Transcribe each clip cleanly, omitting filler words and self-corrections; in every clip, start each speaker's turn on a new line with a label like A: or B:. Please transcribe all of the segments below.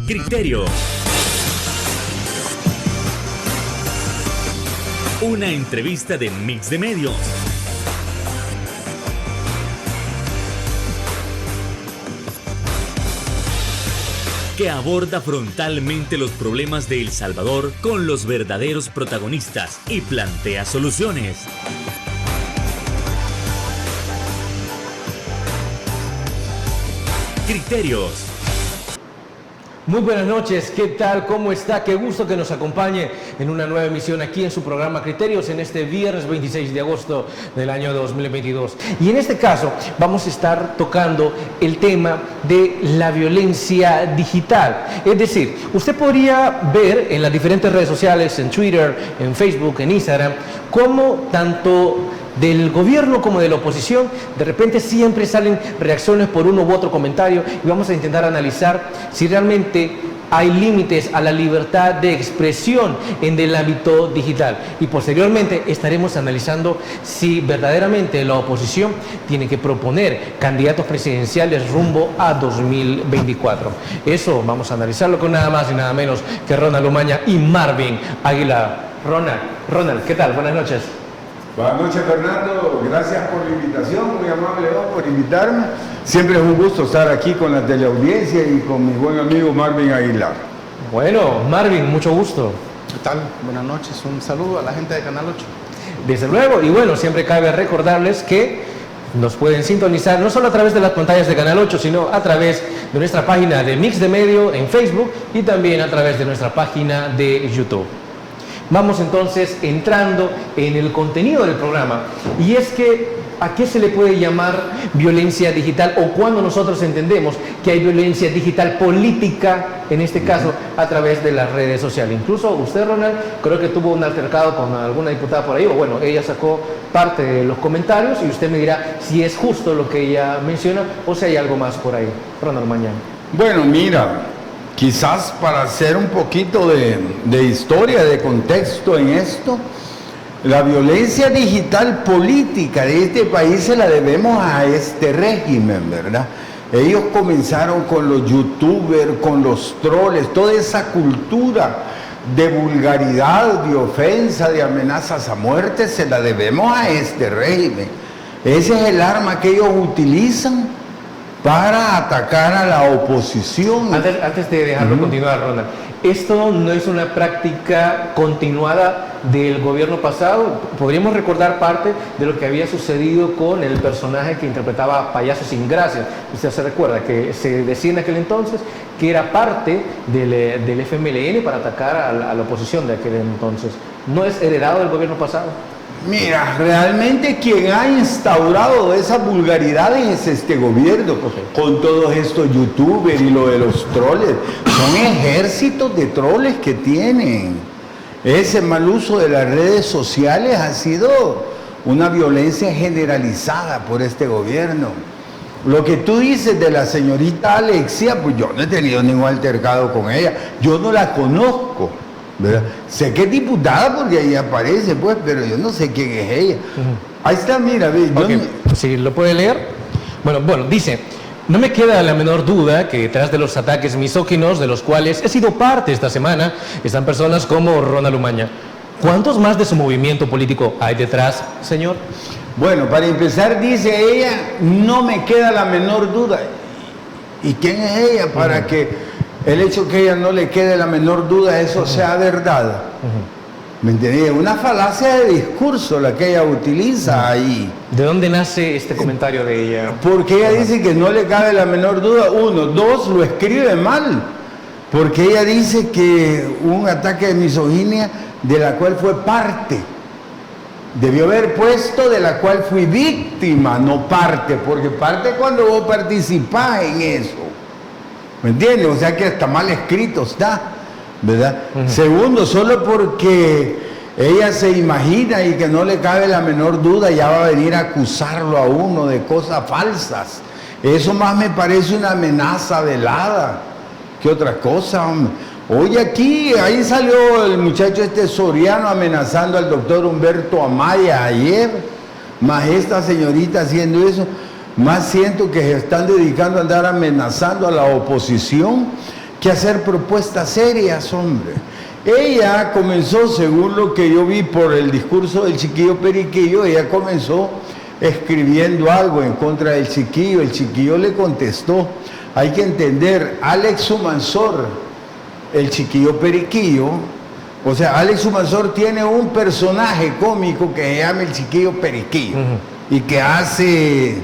A: Criterios. Una entrevista de Mix de Medios. Que aborda frontalmente los problemas de El Salvador con los verdaderos protagonistas y plantea soluciones. Criterios.
B: Muy buenas noches, ¿qué tal? ¿Cómo está? Qué gusto que nos acompañe en una nueva emisión aquí en su programa Criterios en este viernes 26 de agosto del año 2022. Y en este caso vamos a estar tocando el tema de la violencia digital. Es decir, usted podría ver en las diferentes redes sociales, en Twitter, en Facebook, en Instagram, cómo tanto del gobierno como de la oposición, de repente siempre salen reacciones por uno u otro comentario y vamos a intentar analizar si realmente hay límites a la libertad de expresión en el ámbito digital. Y posteriormente estaremos analizando si verdaderamente la oposición tiene que proponer candidatos presidenciales rumbo a 2024. Eso vamos a analizarlo con nada más y nada menos que Ronald Umaña y Marvin Aguilar. Ronald, ¿qué tal? Buenas noches.
C: Buenas noches, Fernando, gracias por la invitación, muy amable por invitarme. Siempre es un gusto estar aquí con la teleaudiencia y con mi buen amigo Marvin Aguilar.
B: Bueno, Marvin, mucho gusto.
D: ¿Qué tal? Buenas noches, un saludo a la gente de Canal 8.
B: Desde luego, y bueno, siempre cabe recordarles que nos pueden sintonizar no solo a través de las pantallas de Canal 8, sino a través de nuestra página de Mix de Medio en Facebook y también a través de nuestra página de YouTube. Vamos entonces entrando en el contenido del programa, y es que ¿a qué se le puede llamar violencia digital o cuando nosotros entendemos que hay violencia digital política, en este caso a través de las redes sociales? Incluso usted, Ronald, creo que tuvo un altercado con alguna diputada por ahí, o bueno, ella sacó parte de los comentarios y usted me dirá si es justo lo que ella menciona o si hay algo más por ahí. Ronald, mañana.
C: Bueno, mira, quizás para hacer un poquito de historia, de contexto en esto, la violencia digital política de este país se la debemos a este régimen, ¿verdad? Ellos comenzaron con los youtubers, con los troles, toda esa cultura de vulgaridad, de ofensa, de amenazas a muerte, se la debemos a este régimen. Ese es el arma que ellos utilizan para atacar a la oposición.
B: Antes de dejarlo continuar, Ronald, ¿esto no es una práctica continuada del gobierno pasado? Podríamos recordar parte de lo que había sucedido con el personaje que interpretaba Payaso Sin Gracia. Usted se recuerda que se decía en aquel entonces que era parte del FMLN para atacar a la oposición de aquel entonces. ¿No es heredado del gobierno pasado?
C: Mira, realmente quien ha instaurado esas vulgaridades es este gobierno, con todos estos youtubers y lo de los troles. Son ejércitos de troles que tienen. Ese mal uso de las redes sociales ha sido una violencia generalizada por este gobierno. Lo que tú dices de la señorita Alexia, pues yo no he tenido ningún altercado con ella, yo no la conozco, ¿verdad? Sé que es diputada porque ahí aparece, pues, pero yo no sé quién es ella. Ahí está, mira, ve.
B: Okay. ¿Sí lo puede leer? Bueno, dice: no me queda la menor duda que detrás de los ataques misóginos de los cuales he sido parte esta semana están personas como Ronald Umaña. ¿Cuántos más de su movimiento político hay detrás, señor?
C: Bueno, para empezar, dice ella, no me queda la menor duda. ¿Y quién es ella para que el hecho que ella no le quede la menor duda, eso sea verdad? ¿Me entendí? Una falacia de discurso la que ella utiliza ahí.
B: ¿De dónde nace este comentario de ella?
C: Porque ella dice que no le cabe la menor duda, uno. Dos, lo escribe mal. Porque ella dice que hubo un ataque de misoginia de la cual fue parte. Debió haber puesto de la cual fui víctima, no parte. Porque parte cuando vos participás en eso. ¿Me entiendes? O sea que hasta mal escrito está, ¿verdad? Segundo, solo porque ella se imagina y que no le cabe la menor duda, ya va a venir a acusarlo a uno de cosas falsas. Eso más me parece una amenaza velada que otra cosa, hombre. Hoy aquí, ahí salió el muchacho este Soriano amenazando al doctor Humberto Amaya ayer, más esta señorita haciendo eso. Más siento que se están dedicando a andar amenazando a la oposición, que que hacer propuestas serias, hombre. Ella comenzó, según lo que yo vi por el discurso del chiquillo Periquillo, ella comenzó escribiendo algo en contra del chiquillo. El chiquillo le contestó. Hay que entender, Alex Humansor, el chiquillo Periquillo, o sea, Alex Humansor tiene un personaje cómico que se llama el chiquillo Periquillo y que hace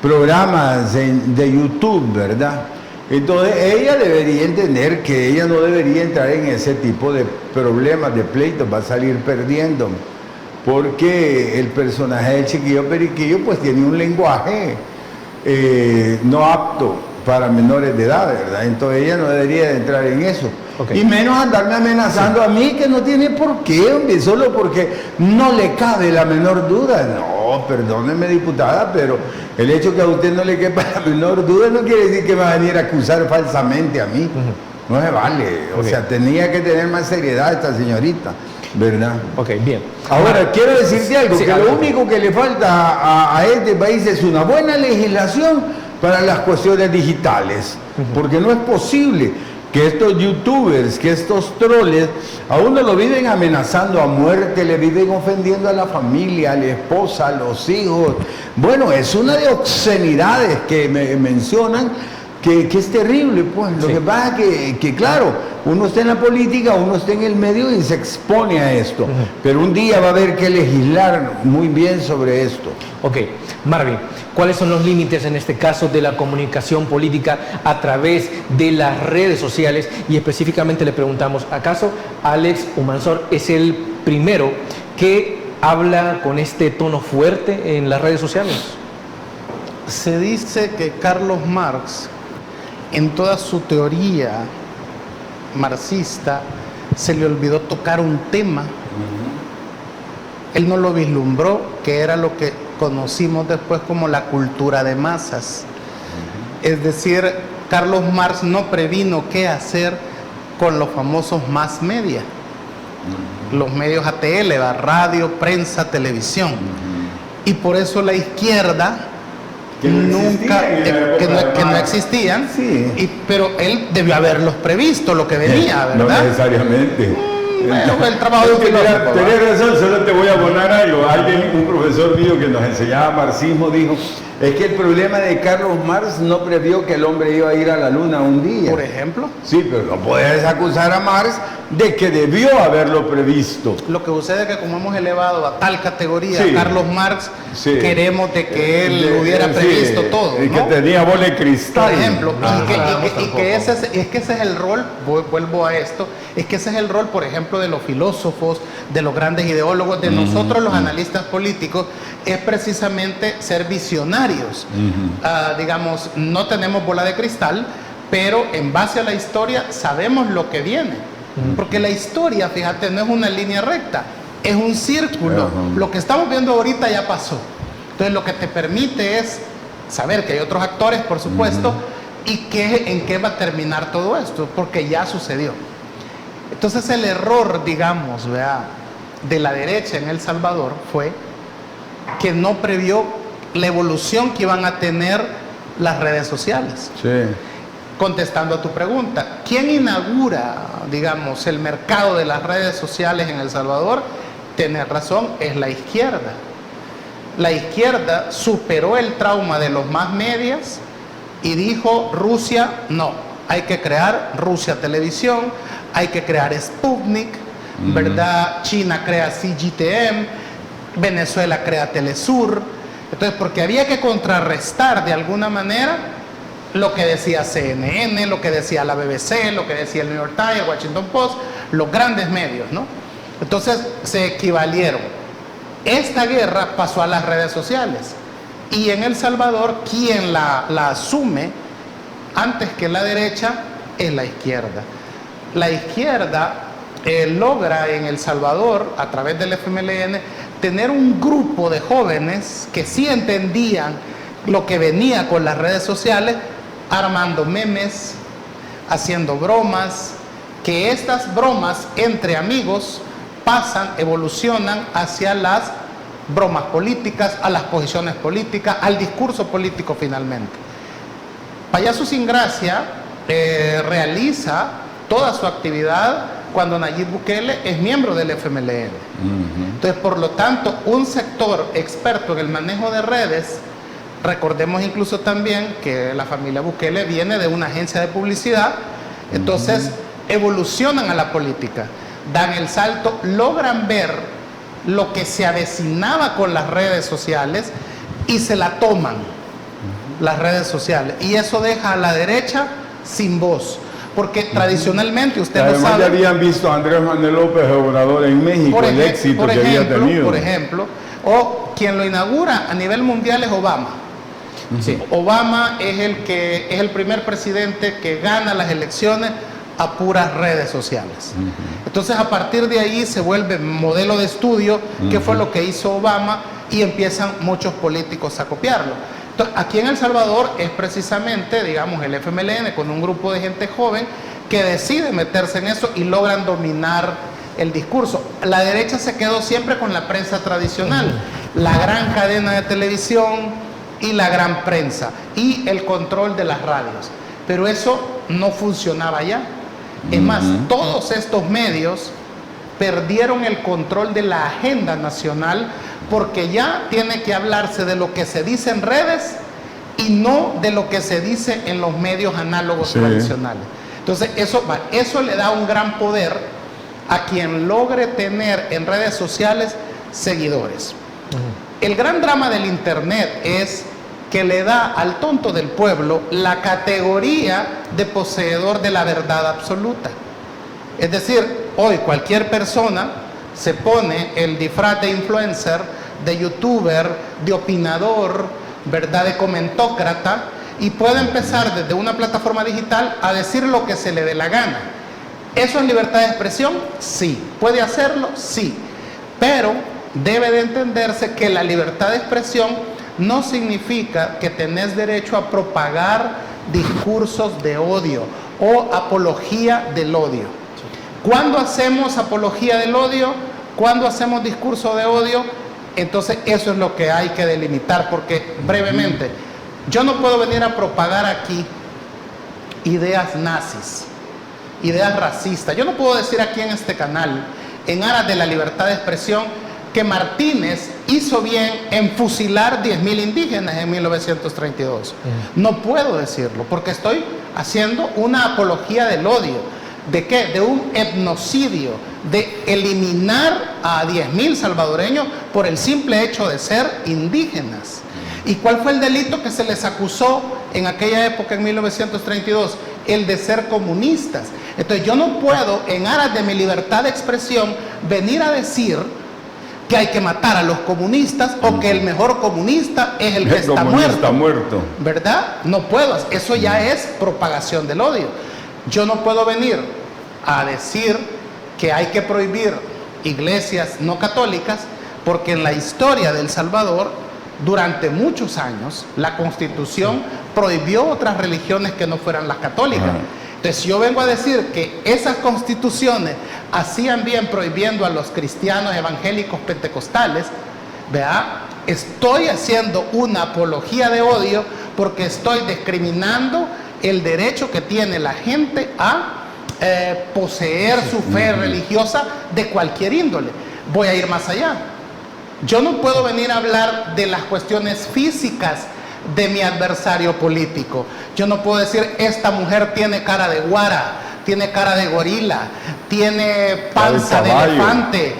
C: programas de YouTube, ¿verdad? Entonces ella debería entender que ella no debería entrar en ese tipo de problemas, de pleitos, va a salir perdiendo, porque el personaje del chiquillo Periquillo pues tiene un lenguaje no apto para menores de edad, ¿verdad? Entonces ella no debería de entrar en eso. Okay. Y menos andarme amenazando a mí, que no tiene por qué, hombre, solo porque no le cabe la menor duda. No, perdóneme, diputada, pero el hecho que a usted no le quepa la menor duda no quiere decir que va a venir a acusar falsamente a mí. No se vale. O sea, tenía que tener más seriedad esta señorita, ¿verdad?
B: Ok, bien.
C: Ahora, quiero decirte algo, que lo único que le falta a este país es una buena legislación para las cuestiones digitales, porque no es posible que estos youtubers, que estos troles, a uno lo viven amenazando a muerte, le viven ofendiendo a la familia, a la esposa, a los hijos. Bueno, es una de obscenidades que me mencionan, que es terrible, pues. Lo que pasa es que claro, uno está en la política, uno está en el medio y se expone a esto, pero un día va a haber que legislar muy bien sobre esto.
B: Ok, Marvin, ¿cuáles son los límites en este caso de la comunicación política a través de las redes sociales? Y específicamente le preguntamos, ¿acaso Alex Humansor es el primero que habla con este tono fuerte en las redes sociales?
D: Se dice que Carlos Marx, en toda su teoría marxista, se le olvidó tocar un tema. Él no lo vislumbró, que era lo que conocimos después como la cultura de masas. Es decir, Carlos Marx no previno qué hacer con los famosos mass media, los medios ATL, radio, prensa, televisión. Y por eso la izquierda
C: que no
D: nunca, que no existían, sí. Pero él debió haberlos previsto, lo que venía, ¿verdad?
C: No necesariamente.
D: Bueno, el trabajo de un filósofo.
C: Tenés razón, solo te voy a abonar algo. Un profesor mío que nos enseñaba marxismo dijo, es que el problema de Carlos Marx no previó que el hombre iba a ir a la luna un día.
D: Por ejemplo.
C: Sí, pero no puedes acusar a Marx de que debió haberlo previsto.
D: Lo que sucede es que como hemos elevado a tal categoría a Carlos Marx, queremos de que él hubiera previsto todo, ¿no?
C: Y que tenía bola de cristal.
D: Por ejemplo, y que ese es el rol, vuelvo a esto, es que ese es el rol, por ejemplo, de los filósofos, de los grandes ideólogos, de nosotros los analistas políticos, es precisamente ser visionarios. Digamos, no tenemos bola de cristal, pero en base a la historia sabemos lo que viene. Porque la historia, fíjate, no es una línea recta, es un círculo. Lo que estamos viendo ahorita ya pasó. Entonces lo que te permite es saber que hay otros actores, por supuesto, y en qué va a terminar todo esto, porque ya sucedió. Entonces el error, digamos, de la derecha en El Salvador fue que no previó la evolución que iban a tener las redes sociales.
C: Sí.
D: Contestando a tu pregunta, ¿quién inaugura, digamos, el mercado de las redes sociales en El Salvador? Tienes razón, es la izquierda. La izquierda superó el trauma de los más medias y dijo, Rusia, no, hay que crear Rusia Televisión, hay que crear Sputnik, ¿verdad? China crea CGTN, Venezuela crea Telesur. Entonces, porque había que contrarrestar de alguna manera lo que decía CNN, lo que decía la BBC, lo que decía el New York Times, el Washington Post, los grandes medios, ¿no? Entonces se equivalieron. Esta guerra pasó a las redes sociales y en El Salvador quien la asume antes que la derecha es la izquierda. La izquierda logra en El Salvador, a través del FMLN, tener un grupo de jóvenes que sí entendían lo que venía con las redes sociales, armando memes, haciendo bromas, que estas bromas entre amigos pasan, evolucionan hacia las bromas políticas, a las posiciones políticas, al discurso político finalmente. Payaso sin gracia realiza toda su actividad cuando Nayib Bukele es miembro del FMLN. Entonces, por lo tanto, un sector experto en el manejo de redes, recordemos incluso también que la familia Bukele viene de una agencia de publicidad, entonces evolucionan a la política, dan el salto, logran ver lo que se avecinaba con las redes sociales y se la toman las redes sociales, y eso deja a la derecha sin voz, porque tradicionalmente usted no sabe.
C: Ya habían visto a Andrés Manuel López Obrador en México, el éxito que había tenido.
D: Por ejemplo, o quien lo inaugura a nivel mundial es Obama. Sí. Obama es el primer presidente que gana las elecciones a puras redes sociales. Entonces, a partir de ahí se vuelve modelo de estudio, que fue lo que hizo Obama, y empiezan muchos políticos a copiarlo. Entonces, aquí en El Salvador es precisamente, digamos, el FMLN con un grupo de gente joven que decide meterse en eso y logran dominar el discurso. La derecha se quedó siempre con la prensa tradicional, la gran cadena de televisión y la gran prensa y el control de las radios. Pero eso no funcionaba ya. Es más, todos estos medios perdieron el control de la agenda nacional, porque ya tiene que hablarse de lo que se dice en redes y no de lo que se dice en los medios análogos tradicionales. Entonces, eso le da un gran poder a quien logre tener en redes sociales seguidores. El gran drama del Internet es que le da al tonto del pueblo la categoría de poseedor de la verdad absoluta. Es decir, hoy cualquier persona se pone el disfraz de influencer, de youtuber, de opinador, ¿verdad?, de comentócrata, y puede empezar desde una plataforma digital a decir lo que se le dé la gana. ¿Eso es libertad de expresión? Sí. ¿Puede hacerlo? Sí. Pero debe de entenderse que la libertad de expresión no significa que tenés derecho a propagar discursos de odio o apología del odio. ¿Cuándo hacemos apología del odio? ¿Cuándo hacemos discurso de odio? Entonces eso es lo que hay que delimitar, porque brevemente, yo no puedo venir a propagar aquí ideas nazis, ideas racistas. Yo no puedo decir aquí en este canal, en aras de la libertad de expresión, que Martínez hizo bien en fusilar 10.000 indígenas en 1932. No puedo decirlo, porque estoy haciendo una apología del odio. ¿De qué? De un etnocidio, de eliminar a 10.000 salvadoreños por el simple hecho de ser indígenas. ¿Y cuál fue el delito que se les acusó en aquella época, en 1932? El de ser comunistas. Entonces yo no puedo, en aras de mi libertad de expresión, venir a decir que hay que matar a los comunistas o que el mejor comunista es el que está muerto. ¿Verdad? No puedo. Eso ya es propagación del odio. Yo no puedo venir a decir que hay que prohibir iglesias no católicas, porque en la historia de El Salvador, durante muchos años, la Constitución prohibió otras religiones que no fueran las católicas. Entonces, yo vengo a decir que esas constituciones hacían bien prohibiendo a los cristianos evangélicos pentecostales, ¿verdad? Estoy haciendo una apología de odio, porque estoy discriminando el derecho que tiene la gente a poseer su fe religiosa de cualquier índole. Voy a ir más allá. Yo no puedo venir a hablar de las cuestiones físicas de mi adversario político. Yo no puedo decir, esta mujer tiene cara de guara, tiene cara de gorila, tiene panza de elefante,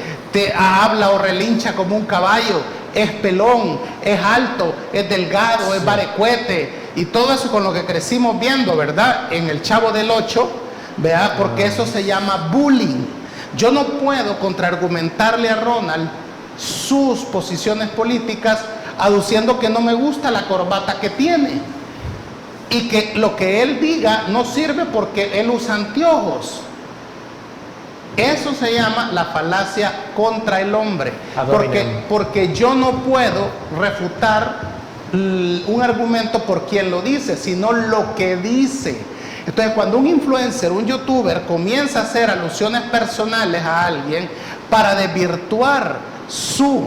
D: habla o relincha como un caballo, es pelón, es alto, es delgado, es barecuete, y todo eso con lo que crecimos viendo, ¿verdad?, en El Chavo del Ocho, ¿verdad?, porque eso se llama bullying. Yo no puedo contraargumentarle a Ronald sus posiciones políticas aduciendo que no me gusta la corbata que tiene y que lo que él diga no sirve porque él usa anteojos. Eso se llama la falacia contra el hombre, porque yo no puedo refutar un argumento por quien lo dice, sino lo que dice. Entonces, cuando un influencer, un youtuber comienza a hacer alusiones personales a alguien para desvirtuar su,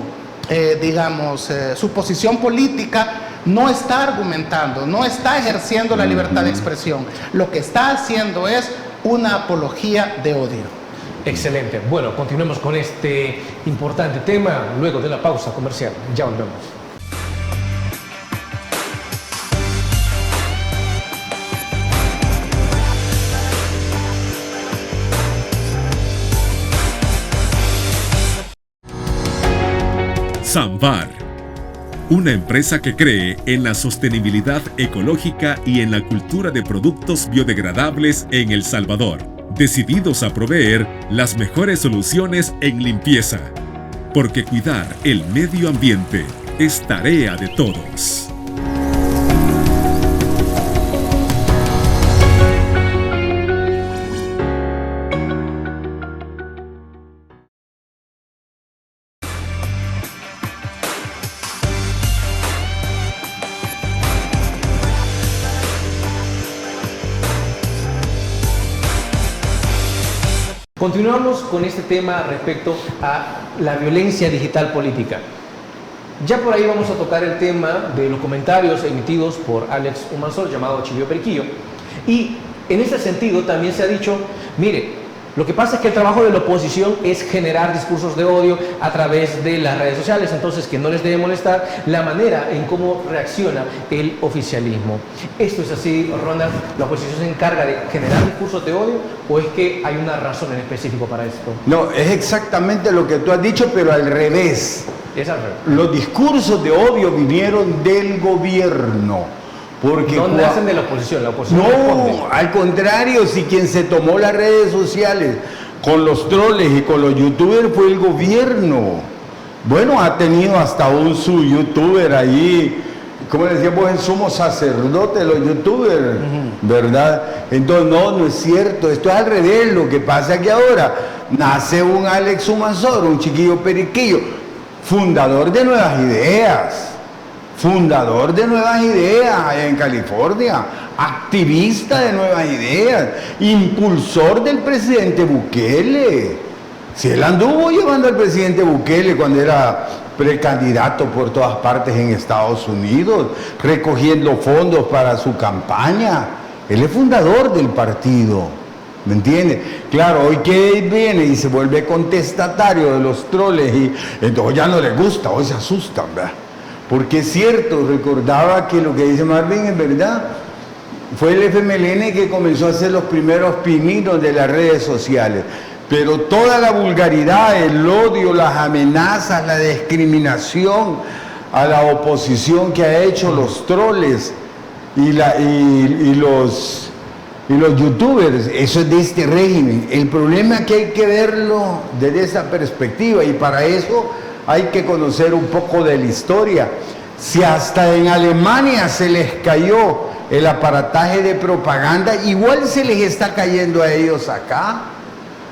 D: su posición política, no está argumentando, no está ejerciendo la libertad de expresión. Lo que está haciendo es una apología de odio.
B: Excelente. Bueno, continuemos con este importante tema luego de la pausa comercial. Ya volvemos.
E: Samvar, una empresa que cree en la sostenibilidad ecológica y en la cultura de productos biodegradables en El Salvador, decididos a proveer las mejores soluciones en limpieza, porque cuidar el medio ambiente es tarea de todos.
B: Continuamos con este tema respecto a la violencia digital política. Ya por ahí vamos a tocar el tema de los comentarios emitidos por Alex Humansor, llamado Chivio Periquillo. Y en ese sentido también se ha dicho, mire, lo que pasa es que el trabajo de la oposición es generar discursos de odio a través de las redes sociales, entonces que no les debe molestar la manera en cómo reacciona el oficialismo. ¿Esto es así, Ronald? ¿La oposición se encarga de generar discursos de odio o es que hay una razón en específico para esto?
C: No, es exactamente lo que tú has dicho, pero al revés.
B: Es al revés.
C: Los discursos de odio vinieron del gobierno. Porque
B: no nacen de la oposición responde.
C: No, al contrario, si quien se tomó las redes sociales con los troles y con los youtubers fue el gobierno. Bueno, ha tenido hasta un su youtuber ahí, como decíamos, en sumo sacerdote de los youtubers, ¿verdad? Entonces, no es cierto, esto es al revés. Lo que pasa es que ahora nace un Alex Humansor, un chiquillo periquillo, fundador de Nuevas Ideas. Fundador de Nuevas Ideas allá en California, activista de Nuevas Ideas, impulsor del presidente Bukele. Si él anduvo llevando al presidente Bukele cuando era precandidato por todas partes en Estados Unidos, recogiendo fondos para su campaña. Él es fundador del partido, ¿me entiende? Claro, hoy que viene y se vuelve contestatario de los troles y entonces ya no le gusta, hoy se asustan, ¿verdad? Porque es cierto, recordaba que lo que dice Marvin es verdad. Fue el FMLN que comenzó a hacer los primeros pininos de las redes sociales. Pero toda la vulgaridad, el odio, las amenazas, la discriminación a la oposición que ha hecho los troles y los youtubers, eso es de este régimen. El problema es que hay que verlo desde esa perspectiva y para eso hay que conocer un poco de la historia. Si hasta en Alemania se les cayó el aparataje de propaganda, igual se les está cayendo a ellos acá.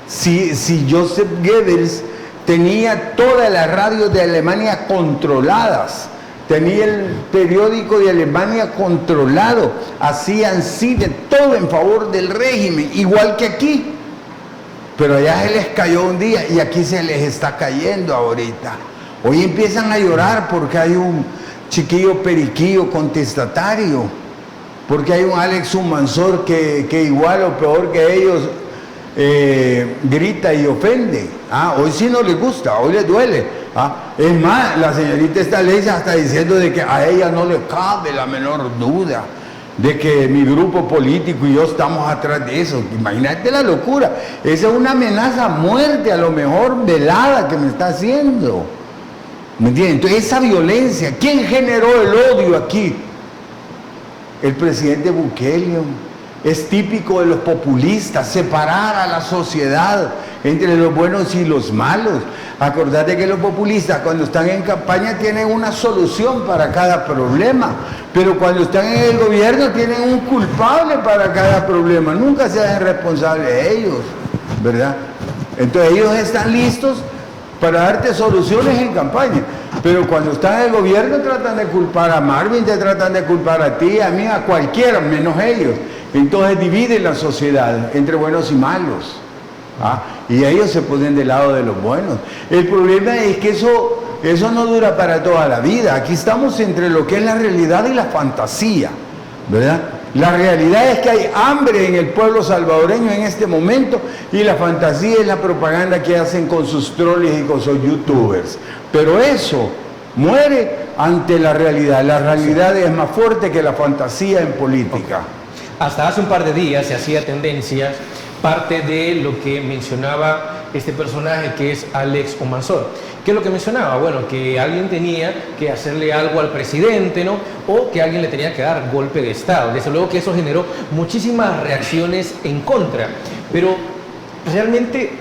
C: Si Joseph Goebbels tenía todas las radios de Alemania controladas, tenía el periódico de Alemania controlado, hacían de todo en favor del régimen, igual que aquí. Pero allá se les cayó un día y aquí se les está cayendo ahorita. Hoy empiezan a llorar porque hay un chiquillo periquillo contestatario, porque hay un Alex Humansor que igual o peor que ellos grita y ofende. Hoy sí no les gusta, hoy les duele. Es más, la señorita Estaleza está diciendo de que a ella no le cabe la menor duda de que mi grupo político y yo estamos atrás de eso. Imagínate la locura. Esa es una amenaza a muerte, a lo mejor velada, que me está haciendo. ¿Me entienden? Entonces, esa violencia, ¿quién generó el odio aquí? El presidente Bukele. Es típico de los populistas, separar a la sociedad entre los buenos y los malos. Acordate que los populistas cuando están en campaña tienen una solución para cada problema, pero cuando están en el gobierno tienen un culpable para cada problema, nunca se hacen responsables ellos, ¿verdad? Entonces ellos están listos para darte soluciones en campaña, pero cuando están en el gobierno tratan de culpar a Marvin, te tratan de culpar a ti, a mí, a cualquiera, menos ellos. Entonces dividen la sociedad entre buenos y malos. Y ellos se ponen del lado de los buenos. El problema es que eso eso no dura para toda la vida. Aquí estamos entre lo que es la realidad y la fantasía, ¿verdad? La realidad es que hay hambre en el pueblo salvadoreño en este momento y la fantasía es la propaganda que hacen con sus troles y con sus youtubers. Pero eso muere ante la realidad. La realidad es más fuerte que la fantasía en política.
B: Hasta hace un par de días se hacía tendencias parte de lo que mencionaba este personaje que es Alex Humansor. ¿Qué es lo que mencionaba? Bueno, que alguien tenía que hacerle algo al presidente, ¿no? O que alguien le tenía que dar golpe de Estado. Desde luego que eso generó muchísimas reacciones en contra. Pero realmente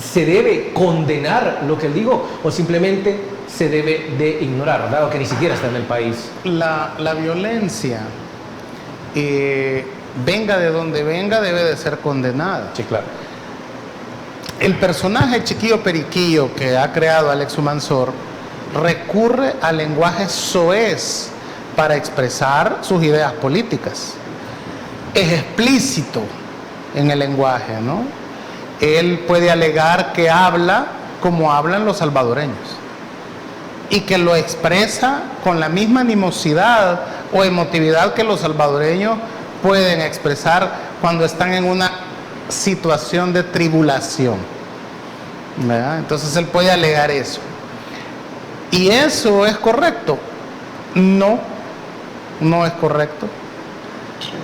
B: se debe condenar lo que él dijo o simplemente se debe de ignorar, dado que ni siquiera está en el país.
D: La violencia, venga de donde venga, debe de ser condenada.
B: Sí, claro.
D: El personaje Chiquillo Periquillo que ha creado Alex Humansor recurre al lenguaje soez para expresar sus ideas políticas. Es explícito en el lenguaje, ¿no? Él puede alegar que habla como hablan los salvadoreños y que lo expresa con la misma animosidad o emotividad que los salvadoreños pueden expresar cuando están en una situación de tribulación, ¿verdad? Entonces él puede alegar eso. ¿Y eso es correcto? No, no es correcto.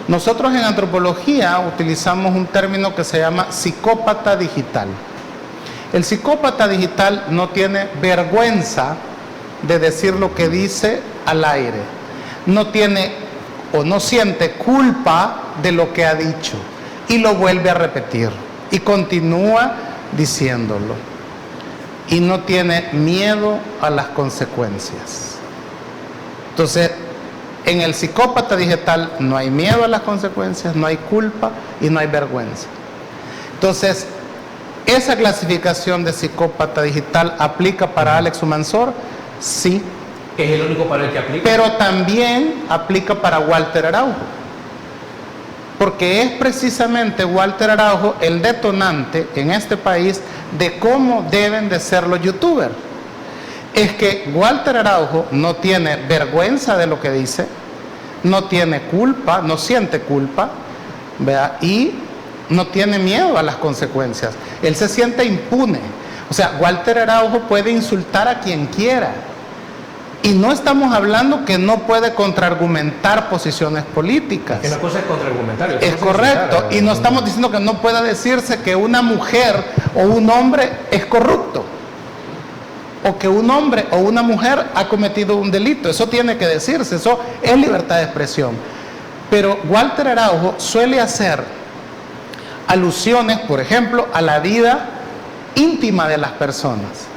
D: Nosotros en antropología utilizamos un término que se llama psicópata digital. El psicópata digital no tiene vergüenza de decir lo que dice al aire. No tiene o no siente culpa de lo que ha dicho y lo vuelve a repetir y continúa diciéndolo y no tiene miedo a las consecuencias. Entonces, en el psicópata digital no hay miedo a las consecuencias, no hay culpa y no hay vergüenza. Entonces, esa clasificación de psicópata digital aplica para Alex Humansor, sí.
B: ¿Es el único para el que aplica?
D: Pero también aplica para Walter Araujo. Porque es precisamente Walter Araujo el detonante en este país de cómo deben de ser los youtubers. Es que Walter Araujo no tiene vergüenza de lo que dice, no tiene culpa, no siente culpa, ¿verdad? Y no tiene miedo a las consecuencias. Él se siente impune. O sea, Walter Araujo puede insultar a quien quiera. Y no estamos hablando que no puede contraargumentar posiciones políticas.
B: Que la cosa es contraargumentario.
D: Es correcto. Y no estamos diciendo que no pueda decirse que una mujer o un hombre es corrupto. O que un hombre o una mujer ha cometido un delito. Eso tiene que decirse. Eso es libertad de expresión. Pero Walter Araujo suele hacer alusiones, por ejemplo, a la vida íntima de las personas.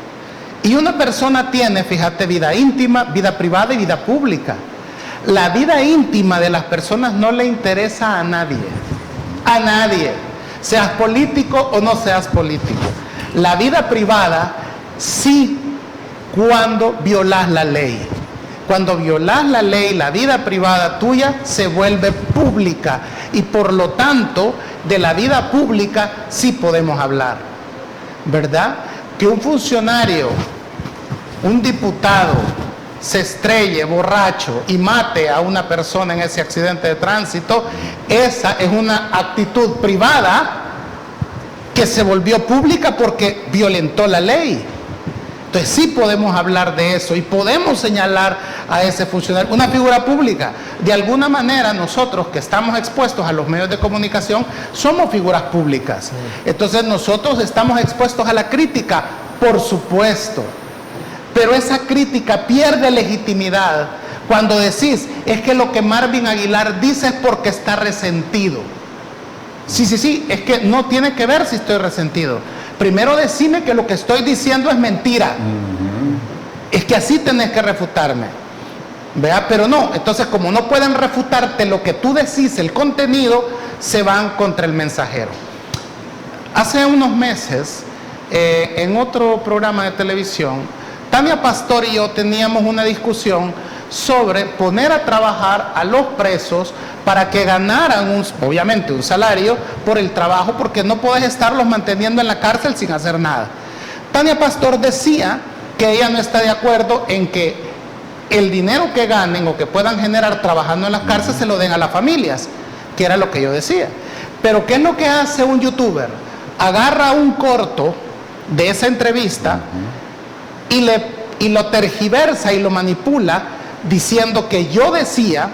D: Y una persona tiene, fíjate, vida íntima, vida privada y vida pública. La vida íntima de las personas no le interesa a nadie. A nadie. Seas político o no seas político. La vida privada, sí, cuando violas la ley. Cuando violas la ley, la vida privada tuya se vuelve pública. Y por lo tanto, de la vida pública sí podemos hablar. ¿Verdad? Que un funcionario, un diputado, se estrelle borracho y mate a una persona en ese accidente de tránsito, esa es una actitud privada que se volvió pública porque violentó la ley. Entonces sí podemos hablar de eso y podemos señalar a ese funcionario, una figura pública. De alguna manera nosotros que estamos expuestos a los medios de comunicación somos figuras públicas. Entonces nosotros estamos expuestos a la crítica, por supuesto. Pero esa crítica pierde legitimidad cuando decís, es que lo que Marvin Aguilar dice es porque está resentido. Sí, es que no tiene que ver si estoy resentido. Primero decime que lo que estoy diciendo es mentira. Es que así tenés que refutarme. ¿Vea? Pero no, entonces como no pueden refutarte lo que tú decís, el contenido, se van contra el mensajero. Hace unos meses, en otro programa de televisión, Tania Pastor y yo teníamos una discusión sobre poner a trabajar a los presos para que ganaran obviamente un salario por el trabajo, porque no puedes estarlos manteniendo en la cárcel sin hacer nada. Tania Pastor decía que ella no está de acuerdo en que el dinero que ganen o que puedan generar trabajando en las cárceles se lo den a las familias, que era lo que yo decía. Pero ¿qué es lo que hace un youtuber? Agarra un corto de esa entrevista y lo tergiversa y lo manipula diciendo que yo decía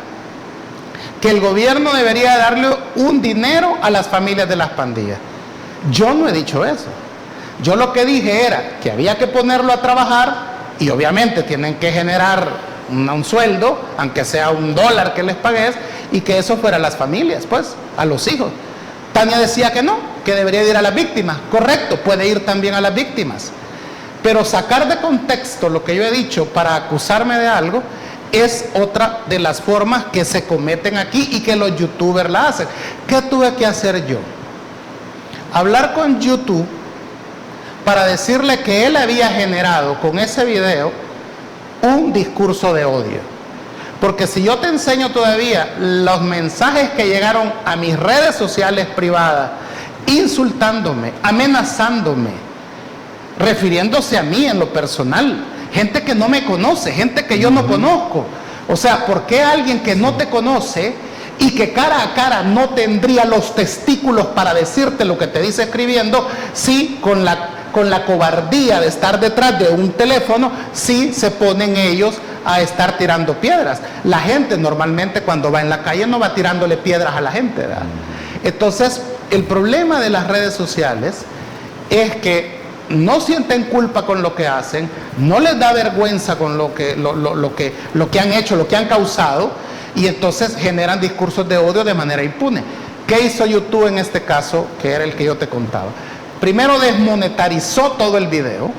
D: que el gobierno debería darle un dinero a las familias de las pandillas. Yo no he dicho eso. Yo lo que dije era que había que ponerlo a trabajar y obviamente tienen que generar un sueldo, aunque sea $1 que les pagues, y que eso fuera a las familias, pues, a los hijos. Tania decía que no, que debería ir a las víctimas. Correcto, puede ir también a las víctimas. Pero sacar de contexto lo que yo he dicho para acusarme de algo es otra de las formas que se cometen aquí y que los youtubers la hacen. ¿Qué tuve que hacer yo? Hablar con YouTube para decirle que él había generado con ese video un discurso de odio. Porque si yo te enseño todavía los mensajes que llegaron a mis redes sociales privadas, insultándome, amenazándome, refiriéndose a mí en lo personal, gente que no me conoce, gente que yo no conozco. O sea, ¿por qué alguien que no te conoce y que cara a cara no tendría los testículos para decirte lo que te dice escribiendo, sí, con la cobardía de estar detrás de un teléfono, sí se ponen ellos a estar tirando piedras? La gente normalmente cuando va en la calle no va tirándole piedras a la gente, ¿verdad? Entonces, el problema de las redes sociales es que no sienten culpa con lo que hacen, no les da vergüenza con lo que han hecho, lo que han causado, y entonces generan discursos de odio de manera impune. ¿Qué hizo YouTube en este caso, que era el que yo te contaba? Primero desmonetarizó todo el video,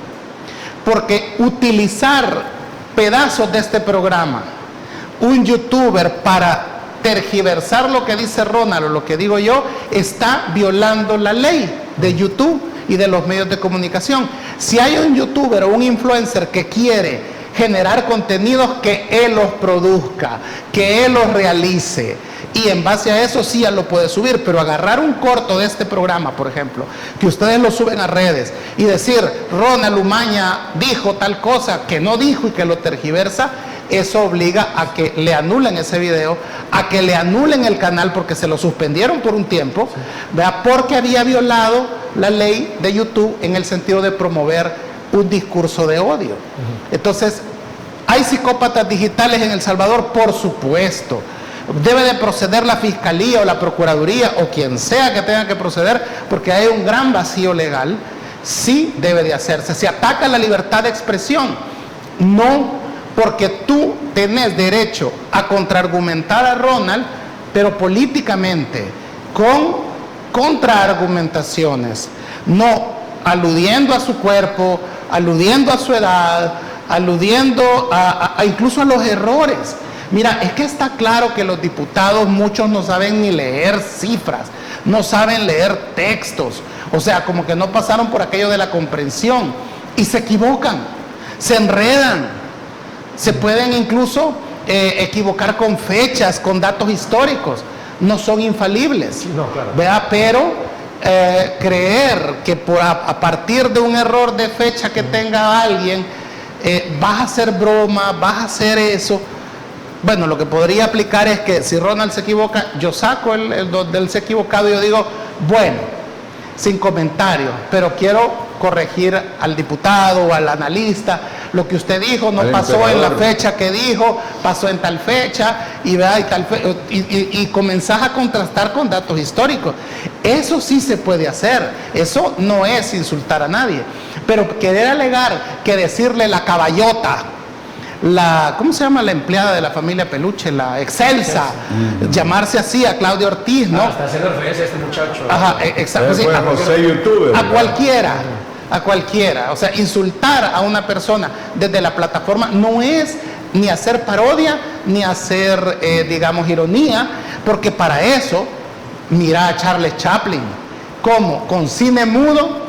D: porque utilizar pedazos de este programa, un youtuber, para tergiversar lo que dice Ronald o lo que digo yo, está violando la ley de YouTube y de los medios de comunicación. Si hay un youtuber o un influencer que quiere generar contenidos, que él los produzca, que él los realice, y en base a eso sí ya lo puede subir. Pero agarrar un corto de este programa, por ejemplo, que ustedes lo suben a redes y decir Ronald Umaña dijo tal cosa que no dijo y que lo tergiversa, eso obliga a que le anulen ese video, a que le anulen el canal, porque se lo suspendieron por un tiempo, ¿verdad? Porque había violado la ley de YouTube en el sentido de promover un discurso de odio. Entonces, ¿hay psicópatas digitales en El Salvador? Por supuesto. Debe de proceder la Fiscalía o la Procuraduría o quien sea que tenga que proceder, porque hay un gran vacío legal. Sí debe de hacerse. Se ataca la libertad de expresión. No porque tú tenés derecho a contraargumentar a Ronald, pero políticamente, con contraargumentaciones, no aludiendo a su cuerpo, aludiendo a su edad, aludiendo a incluso a los errores. Mira, es que está claro que los diputados, muchos no saben ni leer cifras, no saben leer textos, o sea, como que no pasaron por aquello de la comprensión, y se equivocan, se enredan, se pueden incluso equivocar con fechas, con datos históricos, no son infalibles,
B: no, claro.
D: ¿Verdad? Pero creer que a partir de un error de fecha que tenga alguien, vas a hacer broma, vas a hacer eso. Bueno, lo que podría aplicar es que si Ronald se equivoca, yo saco el del se equivocado y yo digo, bueno, sin comentarios, pero quiero corregir al diputado o al analista, lo que usted dijo no pasó en la fecha que dijo, pasó en tal fecha, y, y comenzás a contrastar con datos históricos. Eso sí se puede hacer, eso no es insultar a nadie, pero querer alegar que decirle la caballota, ¿cómo se llama la empleada de la familia Peluche? La Excelsa, llamarse así a Claudia Ortiz, ¿no?
B: Está haciendo referencia a este muchacho.
D: Ajá, exacto. Sí, a cualquiera. O sea, insultar a una persona desde la plataforma no es ni hacer parodia, ni hacer, digamos, ironía, porque para eso, mira a Charles Chaplin, como con cine mudo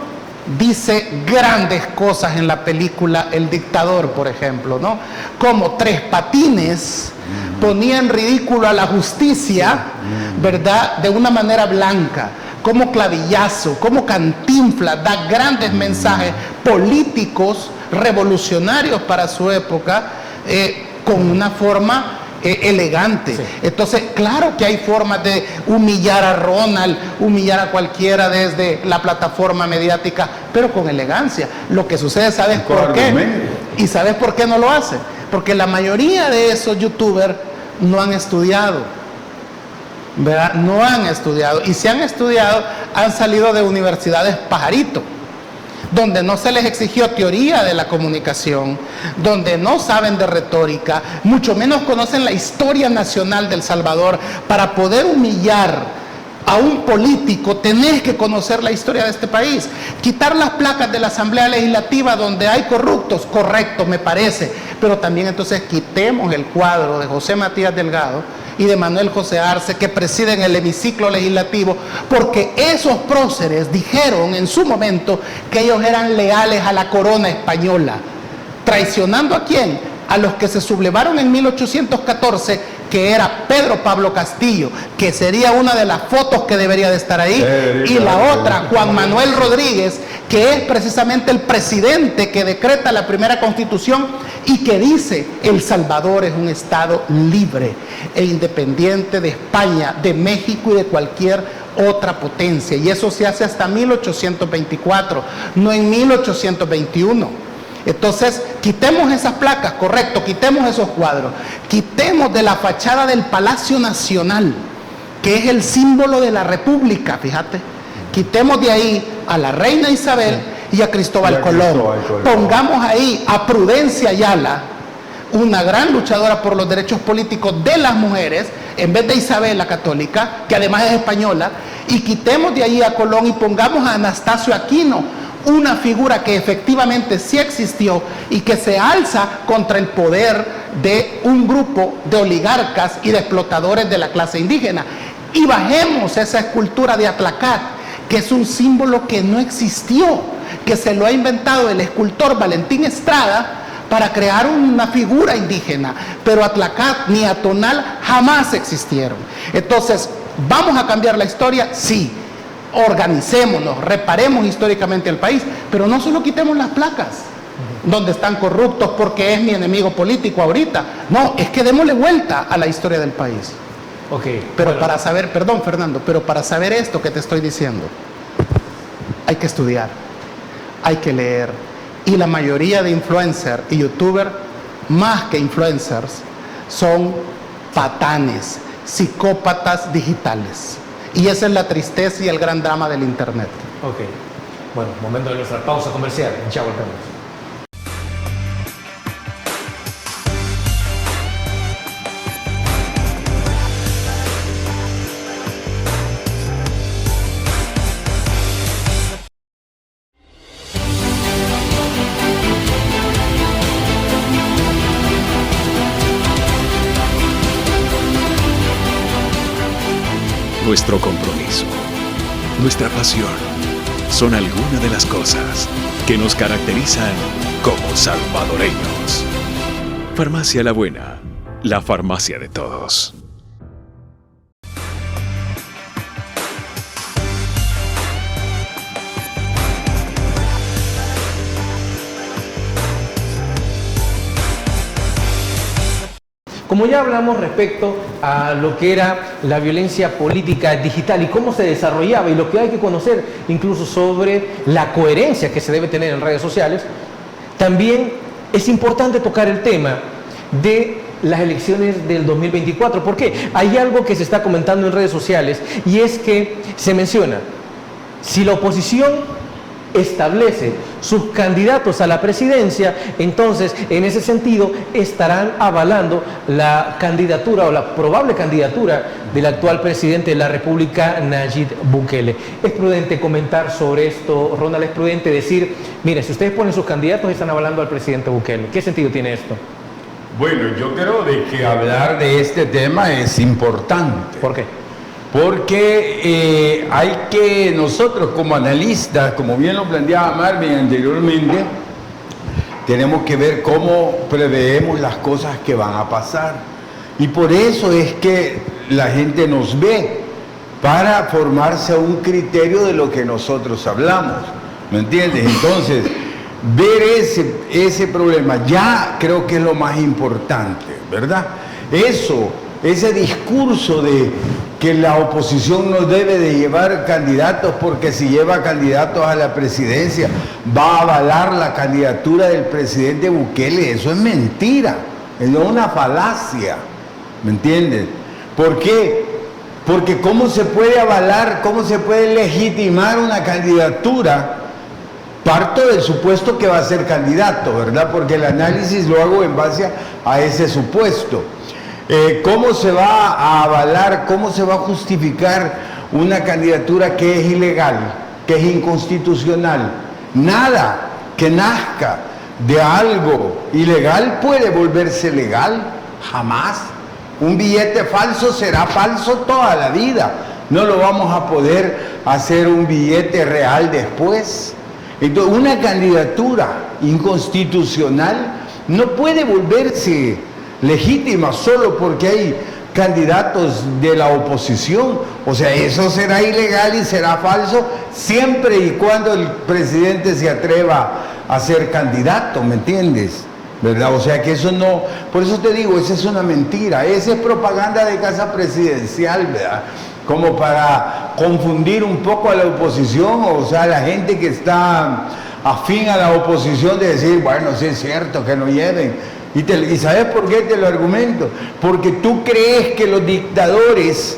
D: dice grandes cosas en la película El Dictador, por ejemplo, ¿no? Como Tres Patines ponía en ridículo a la justicia, ¿verdad?, de una manera blanca. Como Clavillazo, como Cantinflas da grandes mensajes políticos revolucionarios para su época, con una forma elegante. Sí. Entonces, claro que hay formas de humillar a Ronald, humillar a cualquiera desde la plataforma mediática, pero con elegancia. Lo que sucede, ¿sabes por qué? ¿Y sabes por qué no lo hacen? Porque la mayoría de esos youtubers no han estudiado, ¿verdad? No han estudiado. Y si han estudiado, han salido de universidades pajarito, donde no se les exigió teoría de la comunicación, donde no saben de retórica, mucho menos conocen la historia nacional de El Salvador. Para poder humillar a un político, tenés que conocer la historia de este país. Quitar las placas de la Asamblea Legislativa donde hay corruptos, correcto, me parece, pero también entonces quitemos el cuadro de José Matías Delgado y de Manuel José Arce, que presiden el hemiciclo legislativo, porque esos próceres dijeron en su momento que ellos eran leales a la corona española. ¿Traicionando a quién? A los que se sublevaron en 1814, que era Pedro Pablo Castillo, que sería una de las fotos que debería de estar ahí, y la otra, Juan Manuel Rodríguez, que es precisamente el presidente que decreta la primera constitución y que dice: El Salvador es un estado libre e independiente de España, de México y de cualquier otra potencia. Y eso se hace hasta 1824, no en 1821. Entonces, quitemos esas placas, correcto, quitemos esos cuadros, quitemos de la fachada del Palacio Nacional, que es el símbolo de la República, fíjate, quitemos de ahí a la reina Isabel y a Cristóbal Colón. Pongamos ahí a Prudencia Ayala, una gran luchadora por los derechos políticos de las mujeres, en vez de Isabel la católica, que además es española, y quitemos de ahí a Colón y pongamos a Anastasio Aquino, una figura que efectivamente sí existió y que se alza contra el poder de un grupo de oligarcas y de explotadores de la clase indígena. Y bajemos esa escultura de Atlacat, que es un símbolo que no existió, que se lo ha inventado el escultor Valentín Estrada para crear una figura indígena, pero Atlacat ni Atonal jamás existieron. Entonces, ¿vamos a cambiar la historia? Sí. Organicémonos, reparemos históricamente el país, pero no solo quitemos las placas donde están corruptos porque es mi enemigo político ahorita. No, es que démosle vuelta a la historia del país. Pero bueno, para saber, perdón Fernando, pero para saber esto que te estoy diciendo, hay que estudiar, hay que leer. Y la mayoría de influencers y youtubers, más que influencers, son patanes, psicópatas digitales. Y esa es la tristeza y el gran drama del internet.
B: Bueno, momento de nuestra pausa comercial. Ya volvemos.
F: Nuestro compromiso, nuestra pasión, son algunas de las cosas que nos caracterizan como salvadoreños. Farmacia La Buena, la farmacia de todos.
B: Como ya hablamos respecto a lo que era la violencia política digital y cómo se desarrollaba y lo que hay que conocer incluso sobre la coherencia que se debe tener en redes sociales, también es importante tocar el tema de las elecciones del 2024. ¿Por qué? Hay algo que se está comentando en redes sociales y es que se menciona, si la oposición establece sus candidatos a la presidencia, entonces en ese sentido estarán avalando la candidatura o la probable candidatura del actual presidente de la República, Nayib Bukele. ¿Es prudente comentar sobre esto, Ronald? ¿Es prudente decir, mire, si ustedes ponen sus candidatos están avalando al presidente Bukele? ¿Qué sentido tiene esto?
C: Bueno, yo creo de que hablar de este tema es importante.
B: ¿Por qué?
C: Porque hay que, nosotros como analistas, como bien lo planteaba Marvin anteriormente, tenemos que ver cómo preveemos las cosas que van a pasar. Y por eso es que la gente nos ve, para formarse un criterio de lo que nosotros hablamos, ¿me entiendes? Entonces, ver ese problema, ya creo que es lo más importante, ¿verdad? Ese discurso de que la oposición no debe de llevar candidatos porque si lleva candidatos a la presidencia va a avalar la candidatura del presidente Bukele, eso es mentira, es una falacia, ¿me entiendes? ¿Por qué? Porque ¿cómo se puede avalar, cómo se puede legitimar una candidatura? Parto del supuesto que va a ser candidato, ¿verdad? Porque el análisis lo hago en base a ese supuesto. ¿Cómo se va a avalar, cómo se va a justificar una candidatura que es ilegal, que es inconstitucional? Nada que nazca de algo ilegal puede volverse legal, jamás. Un billete falso será falso toda la vida. No lo vamos a poder hacer un billete real después. Entonces, una candidatura inconstitucional no puede volverse legítima solo porque hay candidatos de la oposición. O sea, eso será ilegal y será falso siempre y cuando el presidente se atreva a ser candidato, ¿me entiendes? ¿Verdad? O sea que eso no, por eso te digo, esa es una mentira, esa es propaganda de casa presidencial, ¿verdad? Como para confundir un poco a la oposición, o sea, la gente que está afín a la oposición de decir, bueno, sí es cierto que no lleven. ¿Y sabes por qué te lo argumento? Porque tú crees que los dictadores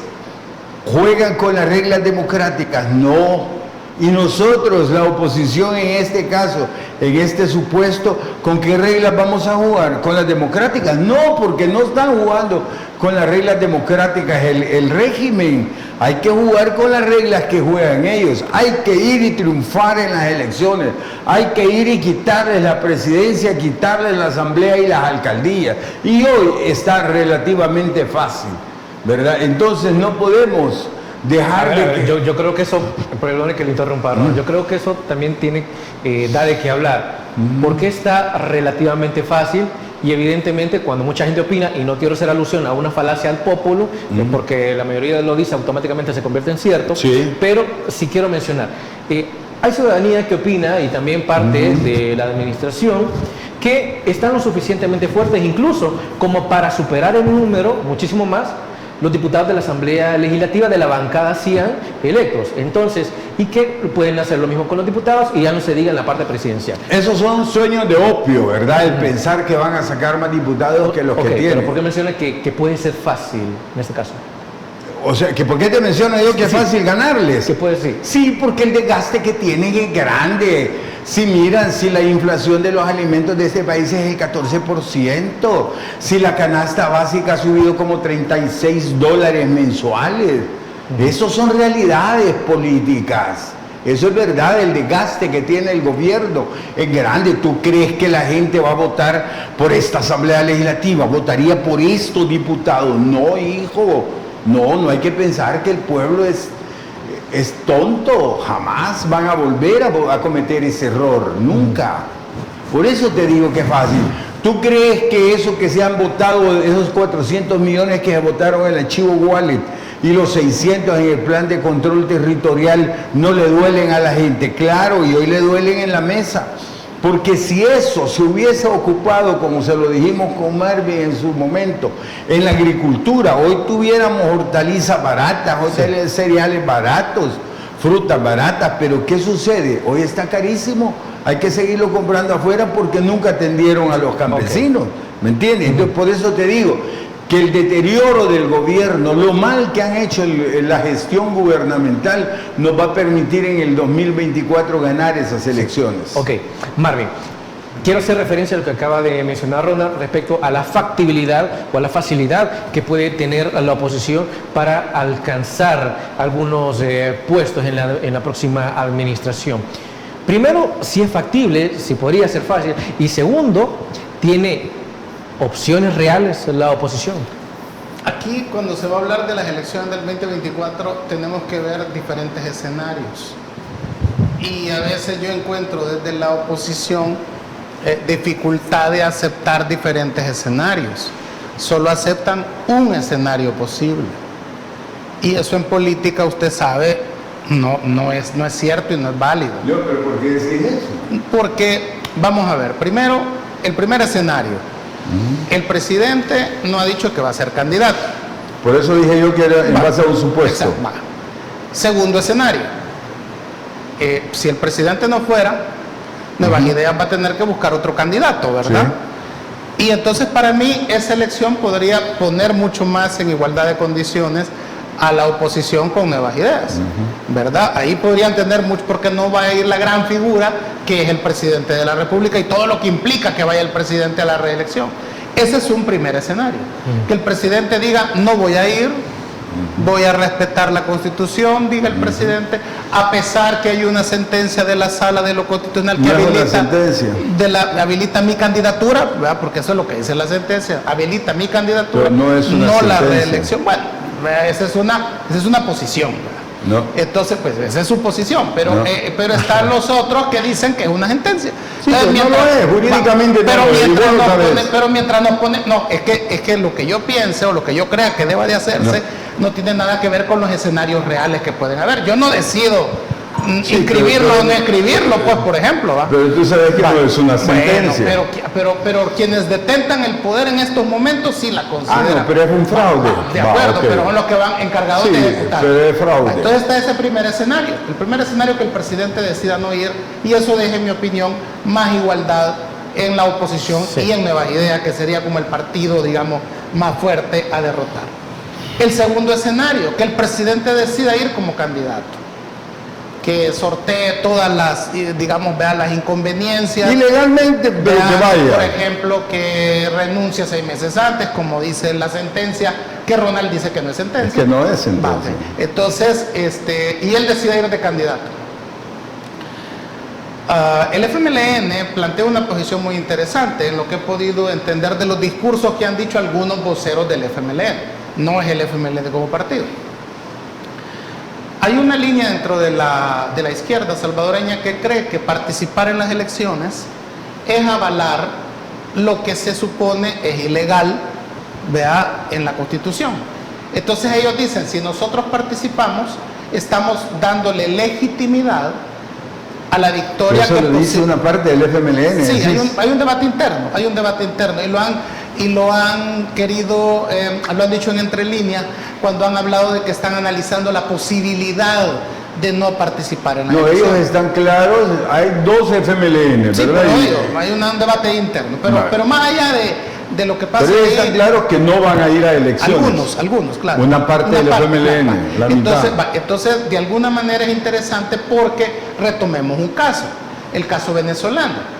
C: juegan con las reglas democráticas. No. Y nosotros, la oposición en este caso, en este supuesto, ¿con qué reglas vamos a jugar? ¿Con las democráticas? No, porque no están jugando con las reglas democráticas el régimen. Hay que jugar con las reglas que juegan ellos. Hay que ir y triunfar en las elecciones. Hay que ir y quitarles la presidencia, quitarles la asamblea y las alcaldías. Y hoy está relativamente fácil, ¿verdad? Entonces no podemos dejar de que...
B: Yo creo que eso, perdone que le interrumpa, ¿no? Yo creo que eso también da de qué hablar. Porque está relativamente fácil y evidentemente cuando mucha gente opina, y no quiero hacer alusión a una falacia al popolo, porque la mayoría lo dice automáticamente se convierte en cierto,
C: sí.
B: Pero sí quiero mencionar, hay ciudadanía que opina y también parte de la administración que están lo suficientemente fuertes incluso como para superar en número muchísimo más los diputados de la Asamblea Legislativa de la bancada sean electos. Entonces, y que pueden hacer lo mismo con los diputados y ya no se diga en la parte presidencial.
C: Esos son sueños de opio, ¿verdad? El pensar que van a sacar más diputados que los que tienen.
B: Pero ¿por qué menciona que puede ser fácil en este caso?
C: O sea, ¿por qué te menciono yo que es fácil ganarles?
B: ¿Qué puede decir?
C: Sí, porque el desgaste que tienen es grande. Si miran, si la inflación de los alimentos de este país es el 14%, si la canasta básica ha subido como $36 mensuales, esos son realidades políticas. Eso es verdad, el desgaste que tiene el gobierno es grande. ¿Tú crees que la gente va a votar por esta Asamblea Legislativa? ¿Votaría por estos diputados? No, hijo. No hay que pensar que el pueblo es tonto, jamás van a volver a cometer ese error, nunca. Por eso te digo que es fácil. ¿Tú crees que eso que se han votado, esos 400 millones que se votaron en el archivo Wallet y los 600 en el plan de control territorial no le duelen a la gente? Claro, y hoy le duelen en la mesa. Porque si eso se hubiese ocupado, como se lo dijimos con Marvin en su momento, en la agricultura, hoy tuviéramos hortalizas baratas, hoy cereales baratos, frutas baratas, pero ¿qué sucede? Hoy está carísimo, hay que seguirlo comprando afuera porque nunca atendieron a los campesinos, ¿me entiendes? Entonces por eso te digo que el deterioro del gobierno, lo mal que han hecho la gestión gubernamental, nos va a permitir en el 2024 ganar esas elecciones.
B: Ok, Marvin, quiero hacer referencia a lo que acaba de mencionar Ronald respecto a la factibilidad o a la facilidad que puede tener la oposición para alcanzar algunos puestos en la próxima administración. Primero, si es factible, si podría ser fácil, y segundo, tiene opciones reales en la oposición.
D: Aquí, cuando se va a hablar de las elecciones del 2024, tenemos que ver diferentes escenarios. Y a veces yo encuentro desde la oposición dificultad de aceptar diferentes escenarios. Solo aceptan un escenario posible. Y eso en política, usted sabe, no es cierto y no es válido.
C: ¿Pero por qué decís eso?
D: Porque Vamos a ver, primero, el primer escenario. El presidente no ha dicho que va a ser candidato.
C: Por eso dije yo que era en base a un supuesto.
D: Exacto, va. Segundo escenario. Si el presidente no fuera, Nuevas Ideas va a tener que buscar otro candidato, ¿verdad? Sí. Y entonces para mí esa elección podría poner mucho más en igualdad de condiciones a la oposición con Nuevas Ideas, ¿verdad? Ahí podrían tener mucho, porque no va a ir la gran figura que es el presidente de la República y todo lo que implica que vaya el presidente a la reelección. Ese es un primer escenario. Que el presidente diga, no voy a ir, voy a respetar la Constitución, diga el presidente, a pesar que hay una sentencia de la Sala de lo Constitucional que habilita mi candidatura, ¿verdad? Porque eso es lo que dice la sentencia, habilita mi candidatura,
C: pero no es una sentencia.
D: La reelección. Bueno, esa es una posición, ¿verdad? No. Entonces, pues esa es su posición, pero, no. Pero están los otros que dicen que es una sentencia.
C: Sí, entonces, no lo es, jurídicamente
D: pero mientras nos pone, no, es que lo que yo piense o lo que yo crea que deba de hacerse no tiene nada que ver con los escenarios reales que pueden haber. Yo no decido inscribirlo o no escribirlo, pues, por ejemplo, ¿va?
C: Pero tú sabes que no es una sentencia.
D: Bueno, pero quienes detentan el poder en estos momentos sí la consideran.
C: Ah, no, pero es un fraude.
D: De acuerdo, pero son los que van encargados de ejecutar.
C: Pero es fraude.
D: Entonces está ese primer escenario. El primer escenario, que el presidente decida no ir, y eso deje, en mi opinión, más igualdad en la oposición y en Nuevas Ideas, que sería como el partido, digamos, más fuerte a derrotar. El segundo escenario, que el presidente decida ir como candidato, que sortee todas las, digamos, vea las inconveniencias.
C: Ilegalmente, pero que vaya.
D: Por ejemplo, que renuncie 6 meses antes, como dice la sentencia, que Ronald dice que no es sentencia.
C: Es que no es sentencia.
D: Vale. Entonces, y él decide ir de candidato. El FMLN plantea una posición muy interesante en lo que he podido entender de los discursos que han dicho algunos voceros del FMLN. No es el FMLN como partido. Hay una línea dentro de la izquierda salvadoreña que cree que participar en las elecciones es avalar lo que se supone es ilegal, vea, en la Constitución. Entonces ellos dicen, si nosotros participamos, estamos dándole legitimidad a la victoria.
C: Eso lo dice una parte del FMLN.
D: Sí, hay un debate interno, y lo han querido, lo han dicho en entre líneas cuando han hablado de que están analizando la posibilidad de no participar en la elección.
C: No, ellos están claros, hay 2 FMLN,
D: sí,
C: ¿verdad?
D: Pero hay un debate interno, pero más allá de lo que pasa.
C: Pero ellos están claros que no van a ir a elecciones.
D: Algunos, claro.
C: Una parte del FMLN, la mitad.
D: Entonces, de alguna manera es interesante porque retomemos un caso, el caso venezolano.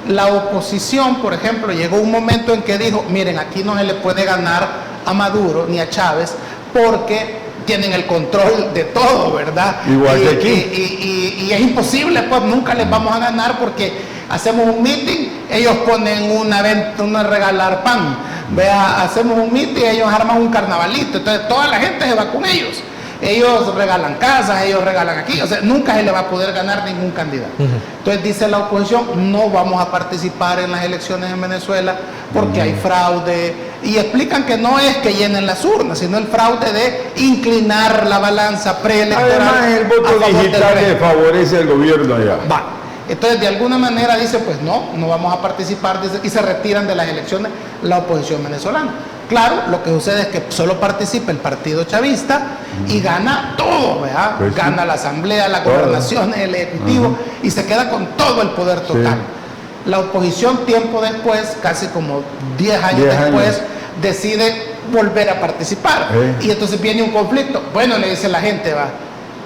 D: La oposición, por ejemplo, llegó un momento en que dijo, miren, aquí no se le puede ganar a Maduro ni a Chávez porque tienen el control de todo, ¿verdad?
C: Igual que aquí.
D: Y es imposible, pues nunca les vamos a ganar porque hacemos un meeting, ellos ponen una regalar pan, vea, hacemos un meeting, ellos arman un carnavalito, entonces toda la gente se va con ellos. Ellos regalan casas, ellos regalan aquí, o sea, nunca se le va a poder ganar ningún candidato. Entonces dice la oposición, no vamos a participar en las elecciones en Venezuela porque hay fraude, y explican que no es que llenen las urnas, sino el fraude de inclinar la balanza preelectoral.
C: Además, el voto digital que favorece al gobierno allá.
D: Va. Entonces, de alguna manera dice, pues no vamos a participar, dice, y se retiran de las elecciones la oposición venezolana. Claro, lo que sucede es que solo participa el partido chavista y gana todo, ¿verdad? Pues gana sí. La asamblea, la gobernación, el ejecutivo, y se queda con todo el poder total. Sí. La oposición, tiempo después, casi como 10 años después, decide volver a participar. Y entonces viene un conflicto. Bueno, le dice la gente, va,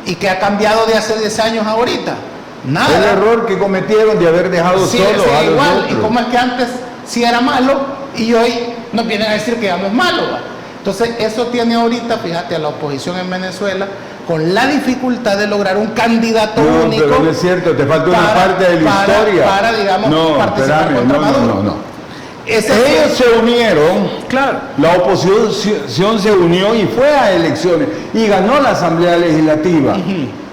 D: ¿y qué ha cambiado de hace 10 años ahorita? Nada.
C: El error que cometieron de haber dejado solo a los
D: igual.
C: otros.
D: Y cómo es que antes sí era malo y hoy nos vienen a decir que ya no es malo, ¿va? Entonces eso tiene ahorita, fíjate, a la oposición en Venezuela con la dificultad de lograr un candidato único.
C: Pero no es cierto, te falta una parte de la historia.
D: Para digamos, participar contra Maduro.
C: No. Ellos se unieron,
D: claro.
C: La oposición se unió y fue a elecciones y ganó la Asamblea Legislativa.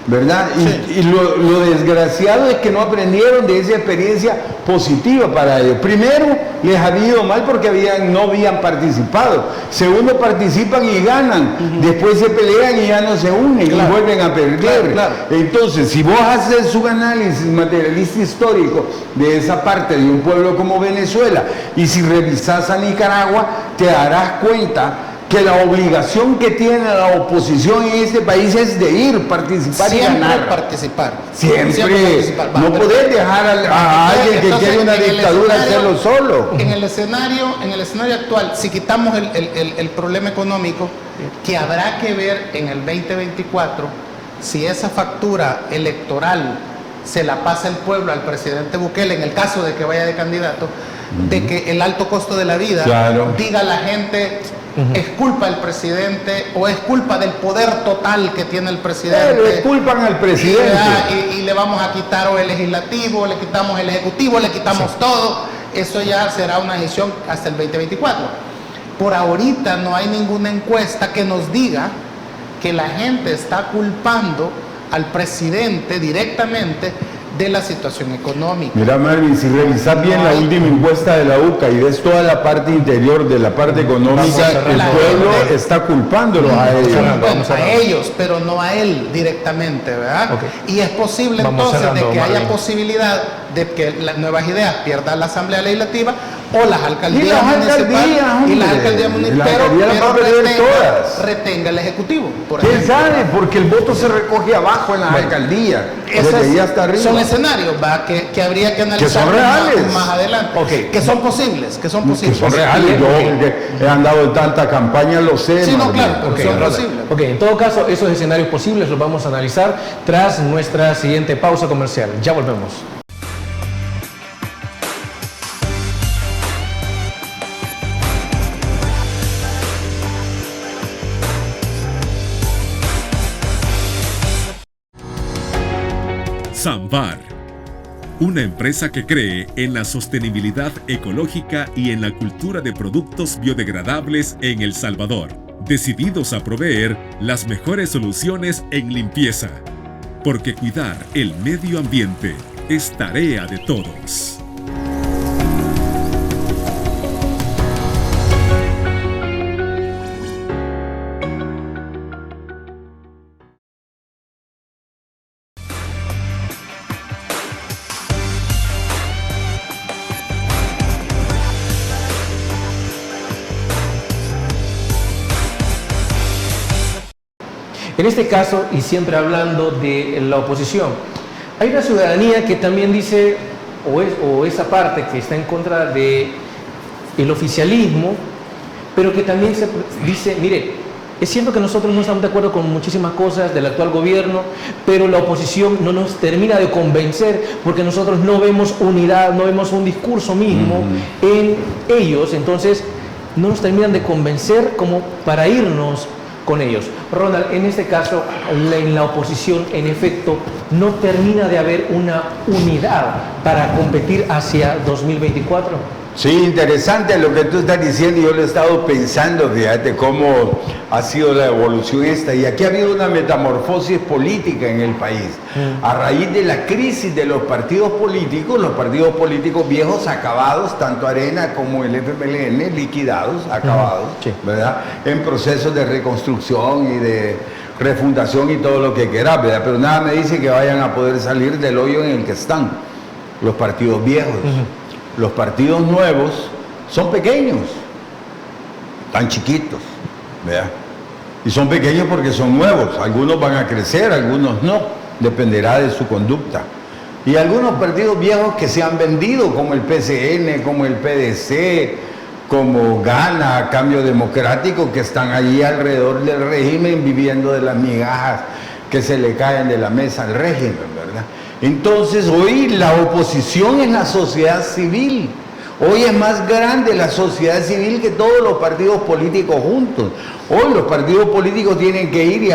C: ¿verdad?
D: Sí.
C: Y lo desgraciado es que no aprendieron de esa experiencia positiva para ellos. Primero, les había ido mal porque no habían participado. Segundo, participan y ganan. Después se pelean y ya no se unen,
B: Claro.
C: y vuelven a perder.
B: Claro.
C: Entonces, si vos haces un análisis materialista histórico de esa parte de un pueblo como Venezuela, y si revisás a Nicaragua, te darás cuenta que la obligación que tiene la oposición en este país es de ir, participar y ganar.
D: Siempre participar.
C: Siempre.
D: participar.
C: No podés dejar a alguien que quiere una dictadura hacerlo solo.
D: En el escenario actual, si quitamos el problema económico, que habrá que ver en el 2024 si esa factura electoral se la pasa el pueblo al presidente Bukele, en el caso de que vaya de candidato, de que el alto costo de la vida,
C: Claro.
D: diga la gente, es culpa del presidente o es culpa del poder total que tiene el presidente.
C: Pero culpan al presidente.
D: Y le vamos a quitar o el legislativo, le quitamos el ejecutivo, le quitamos todo. Eso ya será una decisión hasta el 2024. Por ahorita no hay ninguna encuesta que nos diga que la gente está culpando al presidente directamente de la situación económica.
C: Mira, Marvin, si revisas bien la última encuesta de la UCA y ves toda la parte interior de la parte económica, el pueblo está culpándolos a ellos.
D: Bueno, a ellos, pero no a él directamente, ¿verdad?
B: Ok.
D: Y es posible
B: Vamos
D: entonces
B: cerrando,
D: de que haya
B: Marvin.
D: posibilidad de que las nuevas ideas pierdan la Asamblea Legislativa o las alcaldías
C: Y las
D: municipales
C: alcaldías,
D: y las
C: hombre.
D: alcaldías municipales,
C: Las alcaldías las va a perder todas.
D: retenga el Ejecutivo, por
C: ¿Quién
D: ejemplo.
C: sabe? Porque el voto se recoge abajo en las alcaldías.
D: Esas
C: Desde ahí hasta arriba.
D: son escenarios, ¿va? Que habría que analizar
C: son reales.
D: más adelante.
B: Ok.
D: Que son posibles, que son
C: Que
D: posibles.
C: son reales. Yo que he andado en tanta campaña lo sé.
D: Sí, no,
C: Marvin.
D: claro, pero
B: Ok,
D: son
B: Ronald.
D: posibles.
B: Ok, en todo caso, esos escenarios posibles los vamos a analizar tras nuestra siguiente pausa comercial. Ya volvemos.
E: Sambar, una empresa que cree en la sostenibilidad ecológica y en la cultura de productos biodegradables en El Salvador, decididos a proveer las mejores soluciones en limpieza, porque cuidar el medio ambiente es tarea de todos.
B: En este caso, y siempre hablando de la oposición, hay una ciudadanía que también dice, o esa parte que está en contra de el oficialismo, pero que también se dice, mire, es cierto que nosotros no estamos de acuerdo con muchísimas cosas del actual gobierno, pero la oposición no nos termina de convencer porque nosotros no vemos unidad, no vemos un discurso mismo en ellos, entonces no nos terminan de convencer como para irnos con ellos. Ronald, en este caso, en la oposición, en efecto, no termina de haber una unidad para competir hacia 2024.
C: Sí, interesante lo que tú estás diciendo. Yo lo he estado pensando, fíjate cómo ha sido la evolución esta. Y aquí ha habido una metamorfosis política en el país. A raíz de la crisis de los partidos políticos viejos acabados, tanto Arena como el FMLN, liquidados, acabados,
B: Sí.
C: ¿verdad? En procesos de reconstrucción y de refundación y todo lo que quieras, ¿verdad? Pero nada me dice que vayan a poder salir del hoyo en el que están los partidos viejos. Los partidos nuevos son pequeños, tan chiquitos, ¿verdad? Y son pequeños porque son nuevos. Algunos van a crecer, algunos no. Dependerá de su conducta. Y algunos partidos viejos que se han vendido, como el PCN, como el PDC, como Gana, Cambio Democrático, que están allí alrededor del régimen viviendo de las migajas que se le caen de la mesa al régimen, ¿verdad? Entonces hoy la oposición es la sociedad civil. Hoy es más grande la sociedad civil que todos los partidos políticos juntos. Hoy los partidos políticos tienen que ir y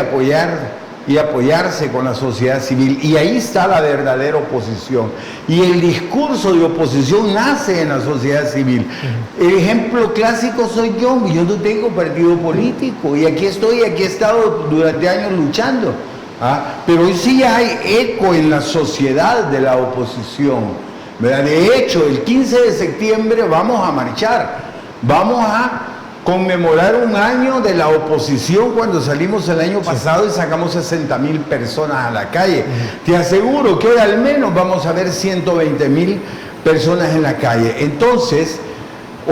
C: apoyarse con la sociedad civil. Y ahí está la verdadera oposición. Y el discurso de oposición nace en la sociedad civil. El ejemplo clásico soy yo. Yo no tengo partido político. Y aquí estoy, aquí he estado durante años luchando Pero hoy sí hay eco en la sociedad de la oposición, ¿verdad? De hecho, el 15 de septiembre vamos a marchar, vamos a conmemorar un año de la oposición cuando salimos el año pasado y sacamos 60,000 personas a la calle. Te aseguro que hoy al menos vamos a ver 120,000 personas en la calle. Entonces,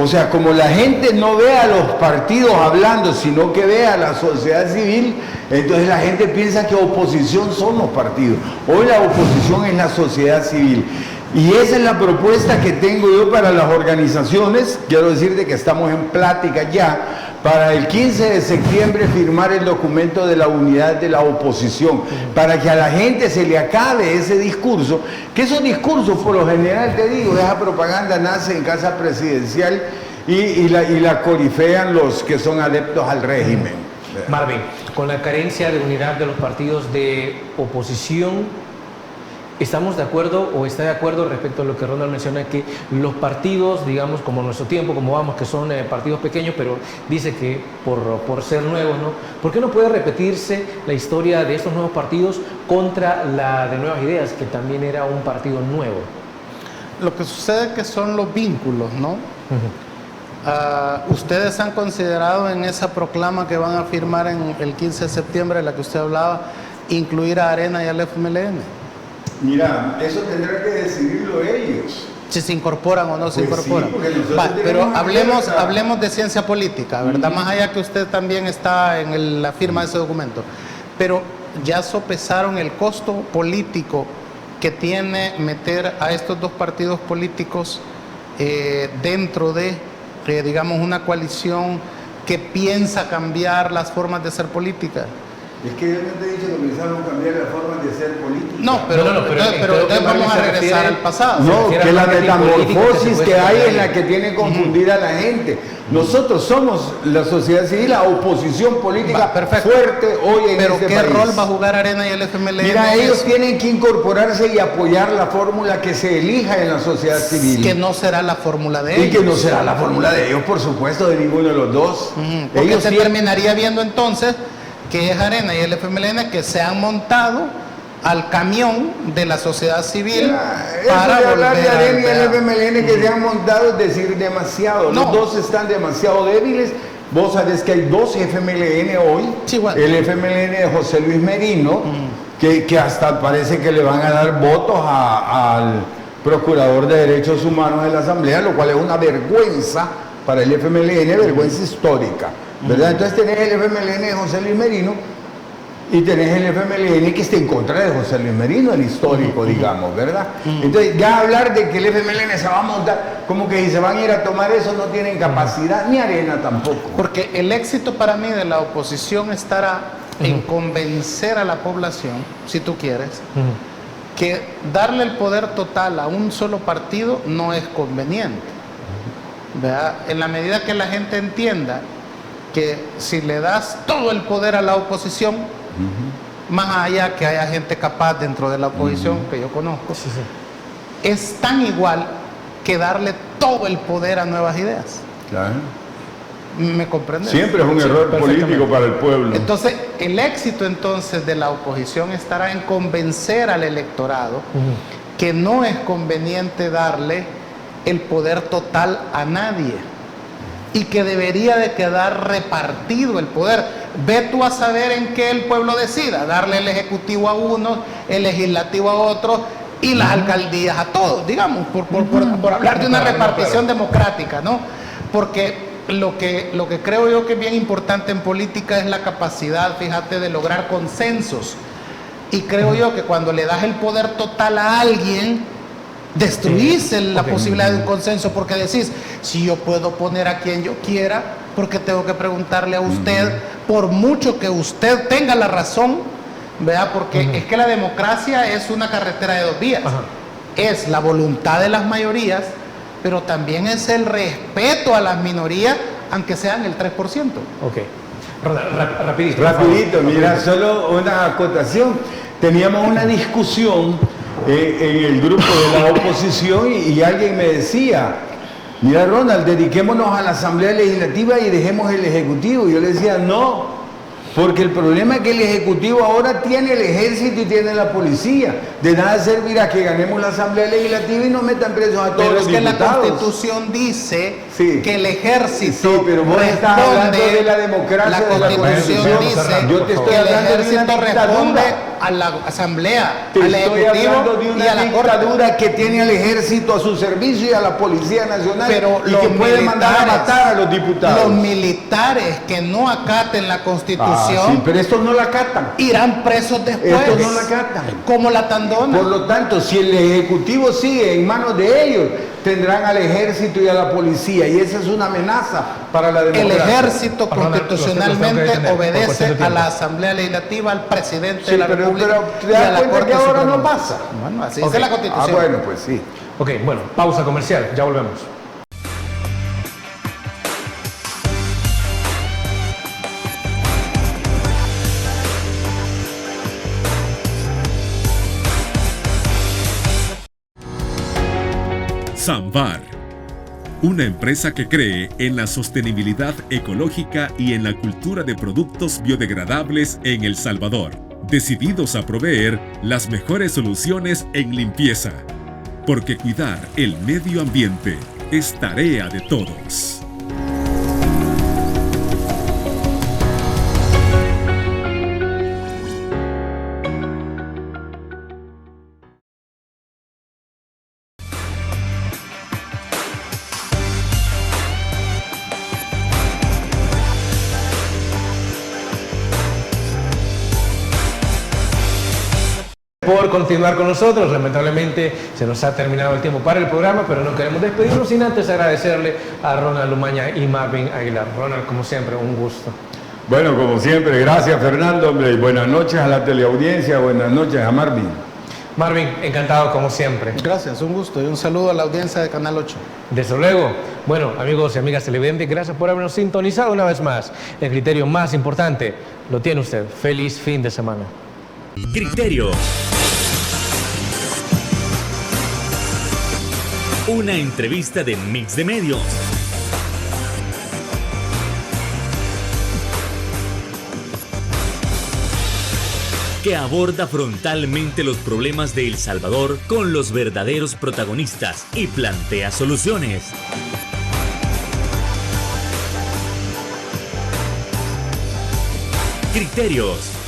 C: o sea, como la gente no ve a los partidos hablando, sino que ve a la sociedad civil, entonces la gente piensa que oposición son los partidos. Hoy la oposición es la sociedad civil. Y esa es la propuesta que tengo yo para las organizaciones. Quiero decirte que estamos en plática ya para el 15 de septiembre firmar el documento de la unidad de la oposición, para que a la gente se le acabe ese discurso, que esos discursos por lo general, te digo, esa propaganda nace en casa presidencial y la corifean los que son adeptos al régimen.
B: Marvin, con la carencia de unidad de los partidos de oposición, ¿estamos de acuerdo o está de acuerdo respecto a lo que Ronald menciona, que los partidos, digamos, como nuestro tiempo, como vamos, que son partidos pequeños, pero dice que por ser nuevos, ¿no? ¿Por qué no puede repetirse la historia de estos nuevos partidos contra la de Nuevas Ideas, que también era un partido nuevo?
D: Lo que sucede es que son los vínculos, ¿no? Ustedes han considerado en esa proclama que van a firmar en el 15 de septiembre, de la que usted hablaba, incluir a Arena y al FMLN.
C: Mira, eso tendrán que decidirlo ellos.
D: Si se incorporan o no se incorporan.
C: Sí,
D: pero hablemos de ciencia política, ¿verdad? Más allá que usted también está en la firma de ese documento. Pero ya sopesaron el costo político que tiene meter a estos dos partidos políticos dentro de, digamos, una coalición que piensa cambiar las formas de ser política.
C: Es que yo no te he dicho que pensaron cambiar la forma de ser política.
D: No, pero entonces vamos a regresar al pasado.
C: No, que la metamorfosis que hay es la que tiene confundida a la gente. Nosotros somos la sociedad civil, la oposición política fuerte hoy en este país.
D: ¿Pero qué rol va a jugar Arena y el FMLN?
C: Mira, ellos tienen que incorporarse y apoyar la fórmula que se elija en la sociedad civil.
D: Que no será la fórmula de ellos.
C: Y que no será la fórmula de ellos, por supuesto, de ninguno de los dos.
D: Porque
C: ellos
D: se terminaría viendo entonces que es Arena y el FMLN que se han montado al camión de la sociedad civil
C: para hablar de Arena y el FMLN que se han montado es decir demasiado.
D: No.
C: Los dos están demasiado débiles. Vos sabés que hay dos FMLN hoy.
D: Sí, bueno.
C: El FMLN de José Luis Merino, que hasta parece que le van a dar votos al Procurador de Derechos Humanos de la Asamblea, lo cual es una vergüenza para el FMLN, vergüenza histórica, ¿verdad? Entonces tenés el FMLN de José Luis Merino y tenés el FMLN que está en contra de José Luis Merino, el histórico, digamos, ¿verdad? Entonces ya hablar de que el FMLN se va a montar, como que si se van a ir a tomar eso, no tienen capacidad, ni Arena tampoco.
D: Porque el éxito para mí de la oposición estará en convencer a la población, si tú quieres, que darle el poder total a un solo partido no es conveniente, ¿verdad? En la medida que la gente entienda que si le das todo el poder a la oposición, más allá que haya gente capaz dentro de la oposición que yo conozco, es tan igual que darle todo el poder a Nuevas Ideas.
C: Claro.
D: ¿Me comprendes?
C: Siempre es un error político para el pueblo.
D: Entonces, el éxito entonces de la oposición estará en convencer al electorado que no es conveniente darle el poder total a nadie y que debería de quedar repartido el poder. Ve tú a saber en qué el pueblo decida, darle el ejecutivo a uno, el legislativo a otro y las alcaldías a todos, digamos, por hablar de una repartición democrática, ¿no? Porque lo que creo yo que es bien importante en política es la capacidad, fíjate, de lograr consensos. Y creo yo que cuando le das el poder total a alguien, destruís la posibilidad de un consenso, porque decís, si yo puedo poner a quien yo quiera, porque tengo que preguntarle a usted, por mucho que usted tenga la razón, ¿verdad? Porque es que la democracia es una carretera de dos vías. Es la voluntad de las mayorías, pero también es el respeto a las minorías, aunque sean el 3%.
C: Rapidito, mira, solo una acotación. Teníamos una discusión en el grupo de la oposición y alguien me decía, mira Ronald, dediquémonos a la Asamblea Legislativa y dejemos el Ejecutivo. Y yo le decía, no, Porque el problema es que el Ejecutivo ahora tiene el Ejército y tiene la policía. De nada servirá que ganemos la Asamblea Legislativa y nos metan presos a todos
D: Pero
C: los
D: es que
C: diputados.
D: la Constitución dice
C: Sí.
D: que el Ejército
C: Sí, pero vos estás hablando de la democracia,
D: la
C: de la
D: Constitución
C: Constitución.
D: dice
C: Yo te estoy
D: que el
C: hablando de una
D: Ejército
C: dictadura.
D: responde a la Asamblea,
C: Te
D: al
C: estoy
D: Ejecutivo
C: hablando de
D: y a
C: una
D: la Corte.
C: dictadura que tiene al Ejército a su servicio y a la Policía Nacional,
D: Pero
C: y
D: los
C: que puede mandar a
D: militares,
C: matar a los diputados.
D: Los militares que no acaten la Constitución
C: Sí, pero estos no la acatan.
D: irán presos después.
C: Estos no la acatan.
D: Como la Tandona.
C: Por lo tanto, si el Ejecutivo sigue en manos de ellos, tendrán al Ejército y a la Policía, y esa es una amenaza para la
D: El
C: democracia.
D: Ejército
B: Ronald, los tengo
D: constitucionalmente
B: que detener por
D: obedece
B: cuestión de
D: a
B: tiempo.
D: la Asamblea Legislativa, al presidente
C: Sí,
D: de la
C: pero
D: República
C: te
D: y a
C: das
D: la
C: cuenta
D: Corte
C: que ahora
D: Suprema.
C: no pasa.
D: Bueno, así
B: Ok.
D: dice la Constitución.
C: Bueno, pues sí.
B: Ok, bueno, pausa comercial, ya volvemos.
E: Samvar, una empresa que cree en la sostenibilidad ecológica y en la cultura de productos biodegradables en El Salvador, decididos a proveer las mejores soluciones en limpieza, porque cuidar el medio ambiente es tarea de todos.
B: Por continuar con nosotros, lamentablemente se nos ha terminado el tiempo para el programa, pero no queremos despedirnos sin antes agradecerle a Ronald Umaña y Marvin Aguilar. Ronald, como siempre, un gusto.
C: Bueno, como siempre, gracias Fernando, hombre, y buenas noches a la teleaudiencia, buenas noches a Marvin.
B: Marvin, encantado como siempre.
D: Gracias, un gusto y un saludo a la audiencia de Canal 8.
B: Desde luego. Bueno, amigos y amigas televidentes, gracias por habernos sintonizado una vez más. El criterio más importante lo tiene usted. Feliz fin de semana.
A: Criterio. Una entrevista de Mix de Medios. Que aborda frontalmente los problemas de El Salvador con los verdaderos protagonistas y plantea soluciones. Criterios.